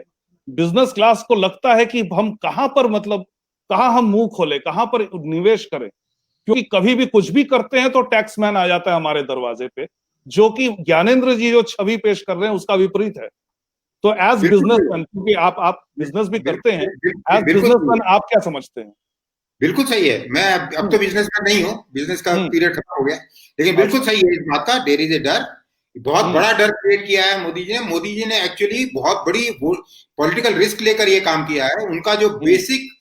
बिजनेस क्लास को लगता है कि हम कहां पर, मतलब कहां हम मुंह खोले, कहां पर निवेश करें, क्योंकि कभी भी कुछ भी करते हैं तो टैक्समैन आ जाता है हमारे दरवाजे पे, जो कि ज्ञानेंद्र जी जो छवि पेश कर रहे हैं उसका विपरीत है। तो एज बिजनेसमैन, क्योंकि आप बिजनेस भी करते हैं, एज बिजनेसमैन आप क्या समझते हैं? बिल्कुल सही है। मैं अब तो बिजनेसमैन नहीं हूँ, बिजनेस का पीरियड खत्म हो गया, लेकिन बिल्कुल सही है इस बात का। देयर इज ए डर, बहुत बड़ा डर क्रिएट किया है मोदी जी ने। मोदी जी ने एक्चुअली बहुत बड़ी पॉलिटिकल रिस्क लेकर ये काम किया है। उनका जो बेसिक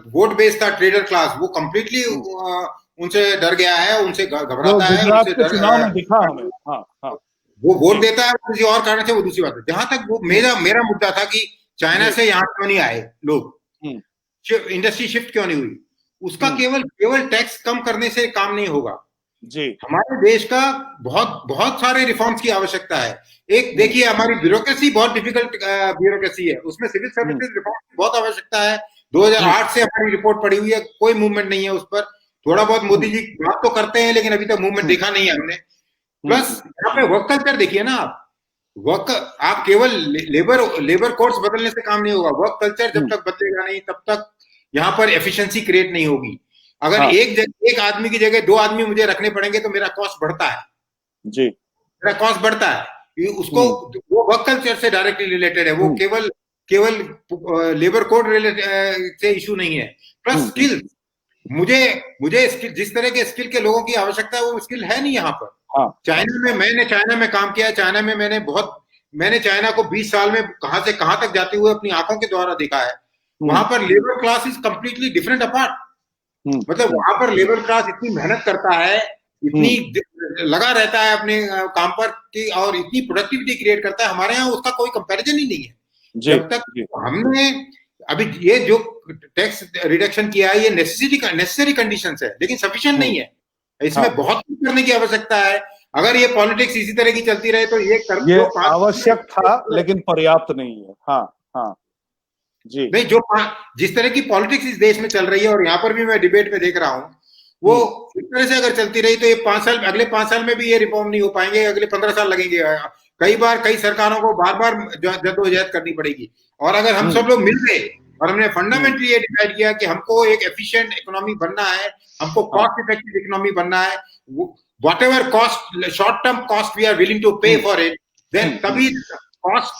वोट बेस था, ट्रेडर क्लास, वो कंप्लीटली उनसे डर गया है, उनसे घबराता है, उनसे डर दिखा हमें। हाँ, वो वोट देता है किसी और कारण से, वो दूसरी बात है। जहां तक वो मेरा मुद्दा था कि चाइना से यहाँ क्यों नहीं आए लोग, इंडस्ट्री शिफ्ट क्यों नहीं हुई, उसका केवल टैक्स कम करने से काम नहीं होगा जी। हमारे देश का बहुत सारे रिफॉर्म्स की आवश्यकता है। एक देखिए, हमारी ब्यूरोक्रेसी बहुत डिफिकल्ट ब्यूरोक्रेसी है, उसमें सिविल सर्विसेज रिफॉर्म की बहुत आवश्यकता है। 2008 से हमारी रिपोर्ट पड़ी हुई है, कोई मूवमेंट नहीं है उस पर। थोड़ा बहुत मोदी जी बात तो करते हैं, लेकिन अभी तक मूवमेंट देखा नहीं है हमने। प्लस यहाँ पे वर्क कल्चर देखिए ना आप केवल लेबर कोर्स बदलने से काम नहीं होगा। वर्क कल्चर जब तक बदलेगा नहीं, तब तक यहाँ पर एफिशिएंसी क्रिएट नहीं होगी। अगर एक आदमी की जगह 2 आदमी मुझे रखने पड़ेंगे तो मेरा कॉस्ट बढ़ता है जी, मेरा कॉस्ट बढ़ता है। उसको वो वर्क कल्चर से डायरेक्टली रिलेटेड है, वो केवल लेबर कोड से इशू नहीं है। प्लस स्किल, मुझे स्किल, जिस तरह के स्किल के लोगों की आवश्यकता है वो स्किल है नहीं यहाँ पर। मैंने चाइना में काम किया। चाइना में मैंने चाइना को 20 साल में कहां से कहां तक जाते हुए अपनी आंखों के द्वारा देखा है। वहां पर labour class is completely different apart. मतलब वहां पर लेबर क्लास इतनी मेहनत करता है, इतनी लगा रहता है अपने काम पर की, और इतनी प्रोडक्टिविटी क्रिएट करता है। हमारे यहाँ उसका कोई कंपैरिजन ही नहीं है। जब तक हमने अभी ये जो टैक्स रिडक्शन किया है, ये नेसेसरी कंडीशंस है, लेकिन सफिशिएंट नहीं है। इसमें बहुत कुछ करने की आवश्यकता है। अगर ये पॉलिटिक्स इसी तरह की चलती रहे तो ये आवश्यक था, लेकिन पर्याप्त नहीं है। हाँ जी, नहीं, जो जिस तरह की पॉलिटिक्स इस देश में चल रही है, और यहाँ पर भी मैं डिबेट में देख रहा हूँ, वो इस तरह से अगर चलती रही तो ये 5 साल, अगले 5 साल में भी ये रिफॉर्म नहीं हो पाएंगे, अगले 15 साल लगेंगे। कई सरकारों को बार जद्दोजहद करनी पड़ेगी। और अगर हम सब लोग मिल गए और हमने फंडामेंटली ये डिसाइड किया कि हमको एक एफिशिएंट इकोनॉमी बनना है, हमको कॉस्ट इफेक्टिव इकोनॉमी बनना है, whatever cost, short term cost we are willing to pay for it, then तभी कॉस्ट,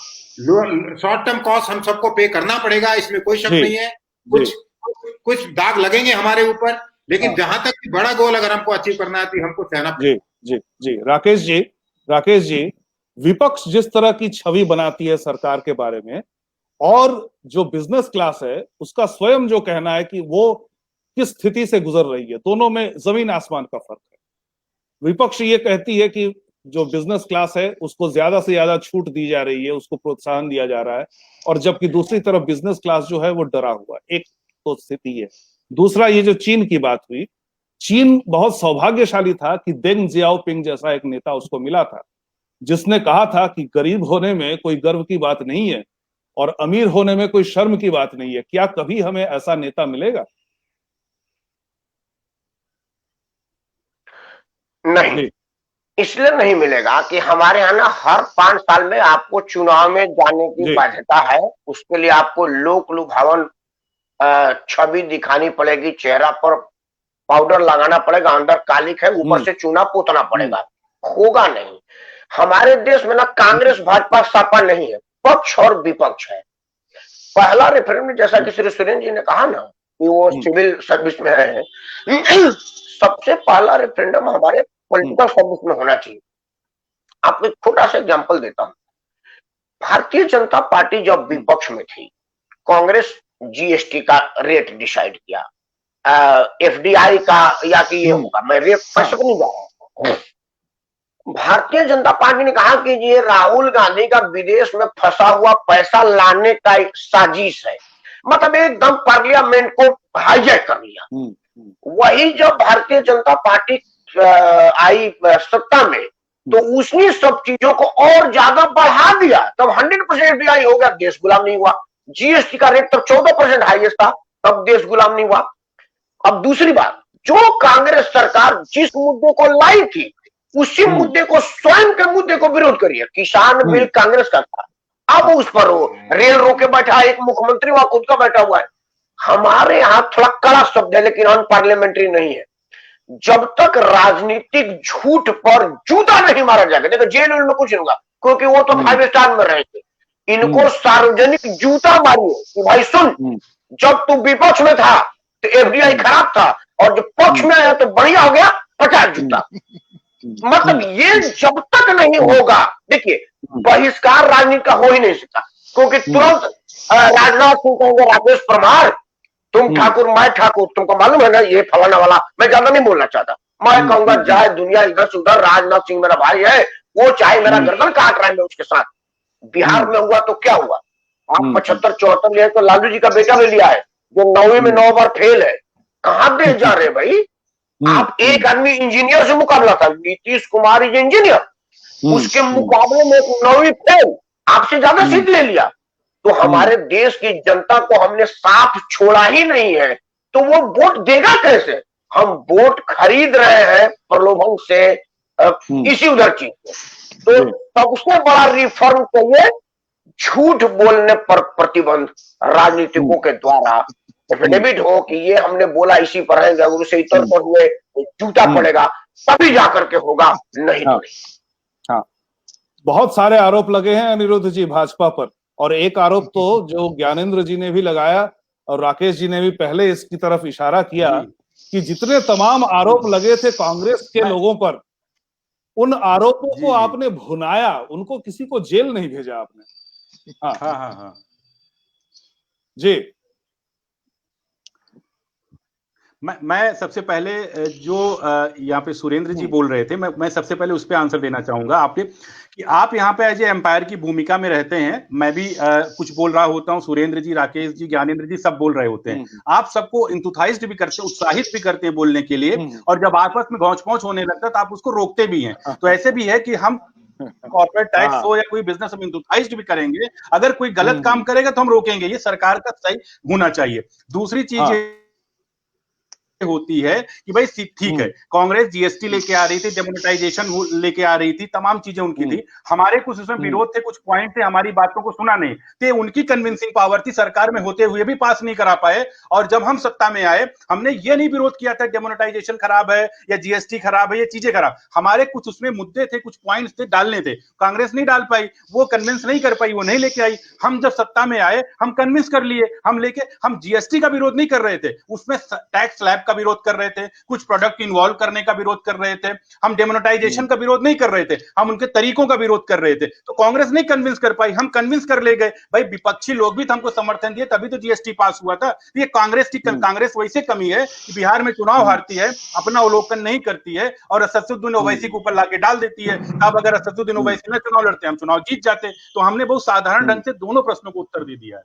शॉर्ट टर्म कॉस्ट हम सबको पे करना पड़ेगा, इसमें कोई शक नहीं है। कुछ दाग लगेंगे हमारे ऊपर, लेकिन जहां तक बड़ा गोल अगर हमको अचीव करना है तो हमको सहना। जी राकेश जी, विपक्ष जिस तरह की छवि बनाती है सरकार के बारे में, और जो बिजनेस क्लास है उसका स्वयं जो कहना है कि वो किस स्थिति से गुजर रही है, दोनों में जमीन आसमान का फर्क है। विपक्ष ये कहती है कि जो बिजनेस क्लास है उसको ज्यादा से ज्यादा छूट दी जा रही है, उसको प्रोत्साहन दिया जा रहा है, और जबकि दूसरी तरफ बिजनेस क्लास जो है वो डरा हुआ है। एक तो स्थिति है। दूसरा, ये जो चीन की बात हुई, चीन बहुत सौभाग्यशाली था कि देंग जियाओपिंग जैसा एक नेता उसको मिला था, जिसने कहा था कि गरीब होने में कोई गर्व की बात नहीं है और अमीर होने में कोई शर्म की बात नहीं है। क्या कभी हमें ऐसा नेता मिलेगा? नहीं, इसलिए नहीं मिलेगा कि हमारे यहाँ ना हर 5 साल में आपको चुनाव में जाने की बाध्यता है। उसके लिए आपको लोक लुभावन छवि दिखानी पड़ेगी, चेहरा पर पाउडर लगाना पड़ेगा, अंदर कालिक है, ऊपर से चूना पोतना पड़ेगा। होगा नहीं। हमारे देश में ना कांग्रेस भाजपा सपा नहीं है, पक्ष और विपक्ष है। पहला रेफरेंडम, जैसा कि श्री सुरेंद्र जी ने कहा ना कि वो सिविल सर्विस में है, सबसे पहला रेफरेंडम हमारे पॉलिटिकल सर्विस में होना चाहिए। आपको एक छोटा सा एग्जांपल देता हूं। भारतीय जनता पार्टी जब विपक्ष में थी, कांग्रेस जीएसटी का रेट डिसाइड किया, एफडीआई का, या कि ये होगा, मैं रेट पैसे को नहीं जा रहा हूं। भारतीय जनता पार्टी ने कहा कि ये राहुल गांधी का विदेश में फंसा हुआ पैसा लाने का एक साजिश है, मतलब एकदम पार्लियामेंट को हाईजैक कर लिया। वही जब भारतीय जनता पार्टी आई सत्ता में, तो उसने सब चीजों को और ज्यादा बढ़ा दिया, तब 100% एफडीआई हो गया, देश गुलाम नहीं हुआ। जीएसटी का रेट तब 14% हाईएस्ट था, तब देश गुलाम नहीं हुआ। अब दूसरी बात, जो कांग्रेस सरकार जिस मुद्दे को लाई थी, उसी मुद्दे को, स्वयं के मुद्दे को विरोध करिए। किसान बिल कांग्रेस का था, अब उस पर वो रेल रोके बैठा, एक मुख्यमंत्री वहां खुद का बैठा हुआ है। हमारे यहाँ थोड़ा कड़ा शब्द है, लेकिन अनपार्लियामेंट्री नहीं है। जब तक राजनीतिक झूठ पर जूता नहीं मारा जाएगा, देखो जेल में कुछ नहीं होगा, क्योंकि वो तो 5 स्टार में रहे थे। इनको सार्वजनिक जूता मारिए कि भाई सुन, जब तू विपक्ष में था तो एफडीआई खराब था, और जब पक्ष में आया तो बढ़िया हो गया, 50 जूता। मतलब ये जब तक नहीं होगा, देखिए बहिष्कार राजनीति का हो ही नहीं सकता, क्योंकि तुरंत राजनाथ सिंह कहेंगे राकेश परमार तुम ठाकुर, मैं ठाकुर, तुमको मालूम है ना ये फलाना वाला। मैं ज्यादा नहीं बोलना चाहता, मैं कहूंगा चाहे दुनिया इधर से उधर, राजनाथ सिंह मेरा भाई है, वो चाहे मेरा गर्दन काट रहा है, मैं उसके साथ। बिहार में हुआ तो क्या हुआ, आप 75-74 लिए तो लालू जी का बेटा भी लिया है, जो 9वीं में 9 बार फेल है। कहां देश जा रहे भाई? आप एक आदमी इंजीनियर से मुकाबला था, नीतीश कुमार इज इंजीनियर, उसके मुकाबले में 9वीं फेल, आपसे ज्यादा सीट ले लिया। तो हमारे देश की जनता को हमने साफ छोड़ा ही नहीं है, तो वो वोट देगा कैसे? हम वोट खरीद रहे हैं प्रलोभन से, इसी उधर चीज से। तो सबसे बड़ा रिफॉर्म चाहिए, झूठ बोलने पर प्रतिबंध राजनीतिकों के द्वारा। एफिडेविट हो कि ये हमने बोला इसी पर है, अगर उसे इतर पर हुए जूता पड़ेगा, तभी जाकर के होगा, नहीं तो नहीं। हाँ, बहुत सारे आरोप लगे हैं अनिरुद्ध जी भाजपा पर, और एक आरोप तो जो ज्ञानेंद्र जी ने भी लगाया और राकेश जी ने भी पहले इसकी तरफ इशारा किया कि जितने तमाम आरोप लगे थे कांग्रेस के लोगों पर, उन आरोपों को आपने भुनाया, उनको किसी को जेल नहीं भेजा आपने। हाँ जी। मैं सबसे पहले जो यहाँ पे सुरेंद्र जी बोल रहे थे, मैं सबसे पहले उस पर आंसर देना चाहूंगा आपके, कि आप यहाँ पे एज ए एम्पायर की भूमिका में रहते हैं। मैं भी कुछ बोल रहा होता हूँ, सुरेंद्र जी, राकेश जी, ज्ञानेंद्र जी सब बोल रहे होते हैं। आप सबको इंथुसाइज्ड भी करते हैं, उत्साहित भी करते हैं बोलने के लिए, और जब आपस में गौच पौच होने लगता है तो आप उसको रोकते भी हैं। तो ऐसे भी है कि हम कॉर्पोरेट टैक्स हो या कोई बिजनेस, हम इंथुसाइज्ड भी करेंगे, अगर कोई गलत काम करेगा तो हम रोकेंगे, ये सरकार का सही होना चाहिए। दूसरी चीज होती है कि भाई ठीक है, कांग्रेस जीएसटी लेके आ रही थी, डेमोनेटाइजेशन लेके आ रही थी, तमाम चीजें उनकी थी, हमारे कुछ उसमें विरोध थे, कुछ पॉइंट थे, हमारी बातों को सुना नहीं, तो उनकी कन्विंसिंग पावर थी, सरकार में होते हुए भी पास नहीं करा पाए। और जब हम सत्ता में आए, हमने ये नहीं विरोध किया था डेमोनेटाइजेशन खराब है या जीएसटी खराब है, ये चीजें खराब, हमारे कुछ उसमें मुद्दे थे, कुछ पॉइंट्स थे, डालने थे, कांग्रेस नहीं डाल पाई, वो कन्विंस नहीं कर पाई, वो नहीं लेके आई। हम जब सत्ता में आए, हम कन्विंस कर लिए, हम जीएसटी का विरोध नहीं कर रहे थे, उसमें टैक्स स्लैब का विरोध कर रहे थे, कुछ प्रोडक्ट इन्वॉल्व करने का विरोध कर रहे थे, हम डेमोनेटाइजेशन का विरोध नहीं कर रहे थे, हम उनके तरीकों का विरोध कर रहे थे। तो कांग्रेस नहीं कन्विंस कर पाई, हम कन्विंस कर ले गए। भाई विपक्षी लोग भी तो हमको समर्थन दिए, तभी तो जीएसटी पास हुआ था। ये कांग्रेस वैसे कमी है कि बिहार में चुनाव हारती है, अपना अवलोकन नहीं करती है और असदुद्दीन ओवैसी को ऊपर लाके डाल देती है। अब अगर असदुद्दीन ओवैसी ने चुनाव लड़ते, हम चुनाव जीत जाते। तो हमने बहुत साधारण ढंग से दोनों प्रश्नों को उत्तर दे दिया है।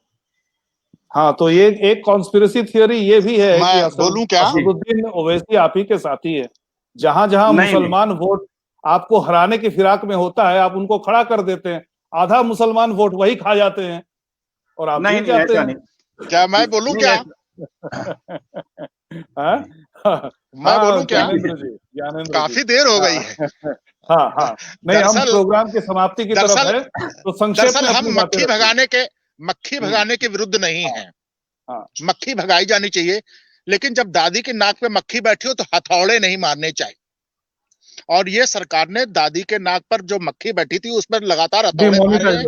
हाँ, तो ये एक कॉन्स्पिरेसी थियरी ये भी है कि बोलूं क्या, असदुद्दीन ओवैसी आप ही के साथी है। जहां जहां मुसलमान वोट आपको हराने की फिराक में होता है, आप उनको खड़ा कर देते हैं, आधा मुसलमान वोट वही खा जाते हैं और आप नहीं, जाते हैं। क्या मैं बोलूं क्या? मैं बोलूं क्या? काफी देर हो गई है। हाँ हाँ, नहीं हम प्रोग्राम की समाप्ति की तरफ है, तो संक्षेप में हम मक्खी भगाने के विरुद्ध नहीं है। मक्खी भगाई जानी चाहिए, लेकिन जब दादी के नाक पे मक्खी बैठी हो तो हथौड़े नहीं मारने चाहिए। और ये सरकार ने दादी के नाक पर जो मक्खी बैठी थी उस पर लगातार हथौड़े मारे हैं,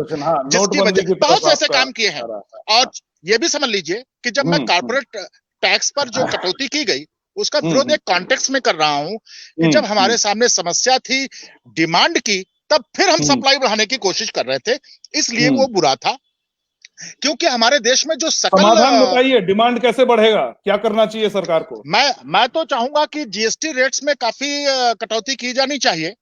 जिसकी वजह बहुत से ऐसे काम किए हैं। और ये भी समझ लीजिए कि जब मैं कॉर्पोरेट टैक्स पर जो कटौती की गई उसका विरोध एक कॉन्टेक्स्ट में कर रहा हूं कि जब हमारे सामने समस्या थी, डिमांड की, तब फिर हम सप्लाई बढ़ाने की कोशिश कर रहे थे, इसलिए वो बुरा था। क्योंकि हमारे देश में जो समाधान बताइए, डिमांड कैसे बढ़ेगा, क्या करना चाहिए सरकार को? मैं तो चाहूंगा कि जीएसटी रेट्स में काफी कटौती की जानी चाहिए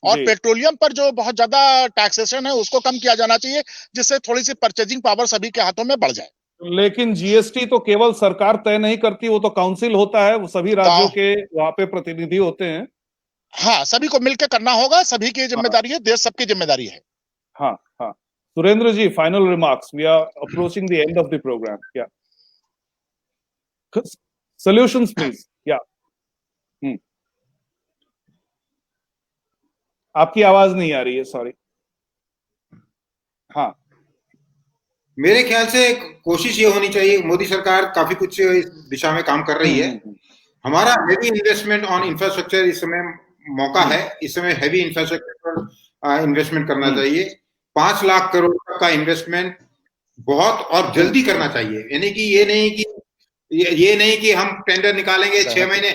और पेट्रोलियम पर जो बहुत ज्यादा टैक्सेशन है उसको कम किया जाना चाहिए, जिससे थोड़ी सी परचेजिंग पावर सभी के हाथों में बढ़ जाए। लेकिन जीएसटी तो केवल सरकार तय नहीं करती, वो तो काउंसिल होता है, वो सभी राज्यों के वहां पे प्रतिनिधि होते हैं। हाँ, सभी को मिलकर करना होगा, सभी की जिम्मेदारी है, देश सबकी जिम्मेदारी है। हाँ हाँ, Surendra ji, final remarks, we are approaching the end of the programme. या सॉल्यूशंस प्लीज। या आपकी आवाज नहीं आ रही है, सॉरी। हाँ, मेरे ख्याल से कोशिश ये होनी चाहिए, मोदी सरकार काफी कुछ इस दिशा में काम कर रही है। हमारा हेवी इन्वेस्टमेंट ऑन इंफ्रास्ट्रक्चर इस समय मौका है, इस समय हेवी इंफ्रास्ट्रक्चर पर इन्वेस्टमेंट करना चाहिए। 5 लाख करोड़ तक का इन्वेस्टमेंट बहुत और जल्दी करना चाहिए। यानी कि ये नहीं कि हम टेंडर निकालेंगे 6 महीने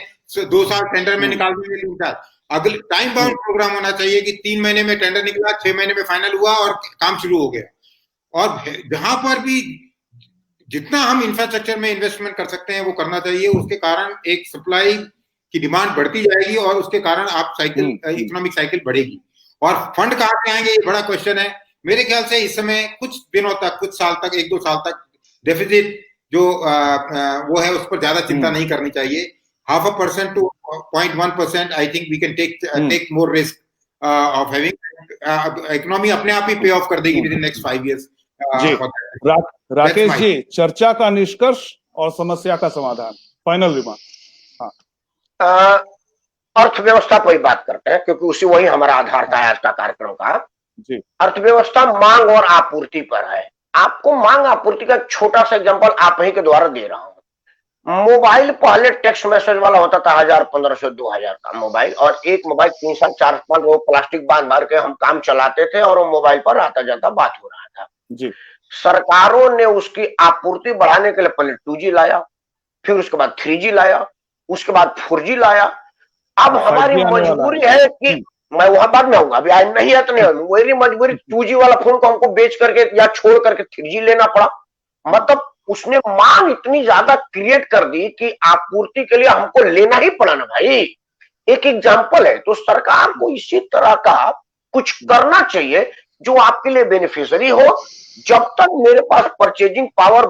2 साल टेंडर में निकाल देंगे 3 साल। अगले टाइम बाउंड प्रोग्राम होना चाहिए कि 3 महीने में टेंडर निकला, 6 महीने में फाइनल हुआ और काम शुरू हो गया। और जहां पर भी जितना हम इंफ्रास्ट्रक्चर में इन्वेस्टमेंट कर सकते हैं वो करना चाहिए। उसके कारण एक सप्लाई की डिमांड बढ़ती जाएगी और उसके कारण आप इकोनॉमिक साइकिल बढ़ेगी। और फंड कहां से आएंगे, ये बड़ा क्वेश्चन है। मेरे ख्याल से इस समय कुछ दिनों तक, कुछ साल तक, 1-2 साल तक डेफिसिट जो वो है उस पर ज्यादा चिंता नहीं करनी चाहिए। 0.5% to 0.1%, I think we can take more risk of having economy अपने आप ही पे ऑफ कर देगी within next 5 years। Rakesh ji, चर्चा का निष्कर्ष और समस्या का समाधान, फाइनल रिमार्क। हाँ, अर्थव्यवस्था पर ही बात करते हैं क्योंकि वही हमारा आधार था आज का कार्यक्रम का। अर्थव्यवस्था मांग और आपूर्ति पर है। आपको मांग आपूर्ति का छोटा सा एग्जांपल आप ही के द्वारा दे रहा हूं। मोबाइल पहले टेक्स्ट मैसेज वाला होता था 1500-2000 का मोबाइल, और एक मोबाइल 3 साल 4-5 वो प्लास्टिक बांध भर के हम काम चलाते थे और वो मोबाइल पर आता जाता बात हो रहा था जी। सरकारों ने उसकी आपूर्ति बढ़ाने के लिए पहले 2G लाया, फिर उसके बाद 3G लाया, उसके बाद 4G लाया। अब हमारी मजबूरी है कि मैं वहां बाद में आऊंगा, अभी आज नहीं है तो नहीं, मेरी मजबूरी 2G वाला फोन को हमको बेच करके या छोड़ करके 3G लेना पड़ा। मतलब उसने मांग इतनी ज्यादा क्रिएट कर दी कि आपूर्ति के लिए हमको लेना ही पड़ा ना भाई। एक एग्जांपल है। तो सरकार को इसी तरह का कुछ करना चाहिए जो आपके लिए बेनिफिशियरी हो। जब तक मेरे पास परचेजिंग पावर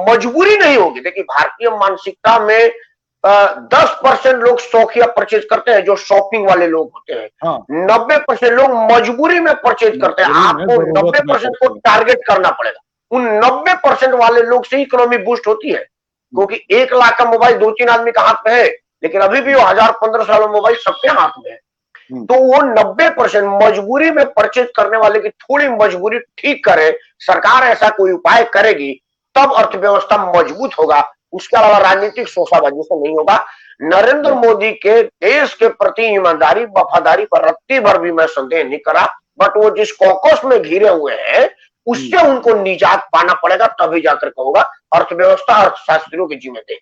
मजबूरी नहीं होगी। देखिए, भारतीय मानसिकता में 10% लोग शौकिया परचेज करते हैं, जो शॉपिंग वाले लोग होते हैं। 90% लोग मजबूरी में परचेज करते हैं। आपको 90% को टारगेट करना पड़ेगा। उन 90% वाले लोग से इकोनॉमी बूस्ट होती है, क्योंकि 1 लाख का मोबाइल 2-3 आदमी का हाथ में है, लेकिन अभी भी वो 1000-1500 मोबाइल सबके हाथ में है। तो वो 90% मजबूरी में परचेज करने वाले की थोड़ी मजबूरी ठीक करे, सरकार ऐसा कोई उपाय करेगी, तब अर्थव्यवस्था मजबूत होगा। उसके अलावा राजनीतिक शोषाबाजी से नहीं होगा। नरेंद्र मोदी के देश के प्रति ईमानदारी, वफादारी पर रत्ती भर भी मैं संदेह नहीं करा, बट वो जिस कॉकस में घिरे हुए हैं उससे उनको निजात पाना पड़ेगा, तभी जाकर कहूंगा अर्थव्यवस्था अर्थशास्त्रियों के जिम्मे दे।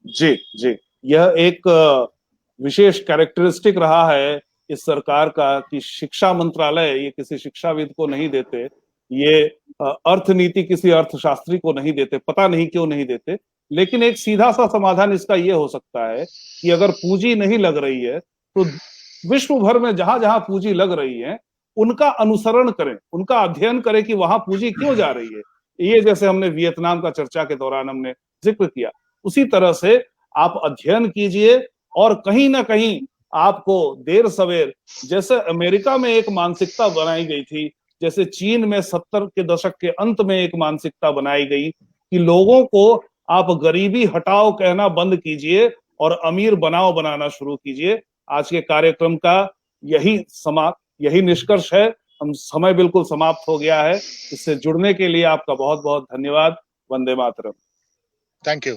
जी जी, यह एक विशेष कैरेक्टरिस्टिक रहा है इस सरकार का कि शिक्षा मंत्रालय ये किसी शिक्षाविद को नहीं देते, ये अर्थनीति किसी अर्थशास्त्री को नहीं देते, पता नहीं क्यों नहीं देते। लेकिन एक सीधा सा समाधान इसका ये हो सकता है कि अगर पूंजी नहीं लग रही है तो विश्व भर में जहां जहां पूंजी लग रही है उनका अनुसरण करें, उनका अध्ययन करें कि वहां पूंजी क्यों जा रही है। ये जैसे हमने वियतनाम का चर्चा के दौरान हमने जिक्र किया, उसी तरह से आप अध्ययन कीजिए और कहीं ना कहीं आपको देर सवेर, जैसे अमेरिका में एक मानसिकता बनाई गई थी, जैसे चीन में 70 के दशक के अंत में एक मानसिकता बनाई गई कि लोगों को आप गरीबी हटाओ कहना बंद कीजिए और अमीर बनाओ बनाना शुरू कीजिए। आज के कार्यक्रम का यही निष्कर्ष है। हम समय बिल्कुल समाप्त हो गया है। इससे जुड़ने के लिए आपका बहुत बहुत धन्यवाद। वंदे मातरम। Thank you.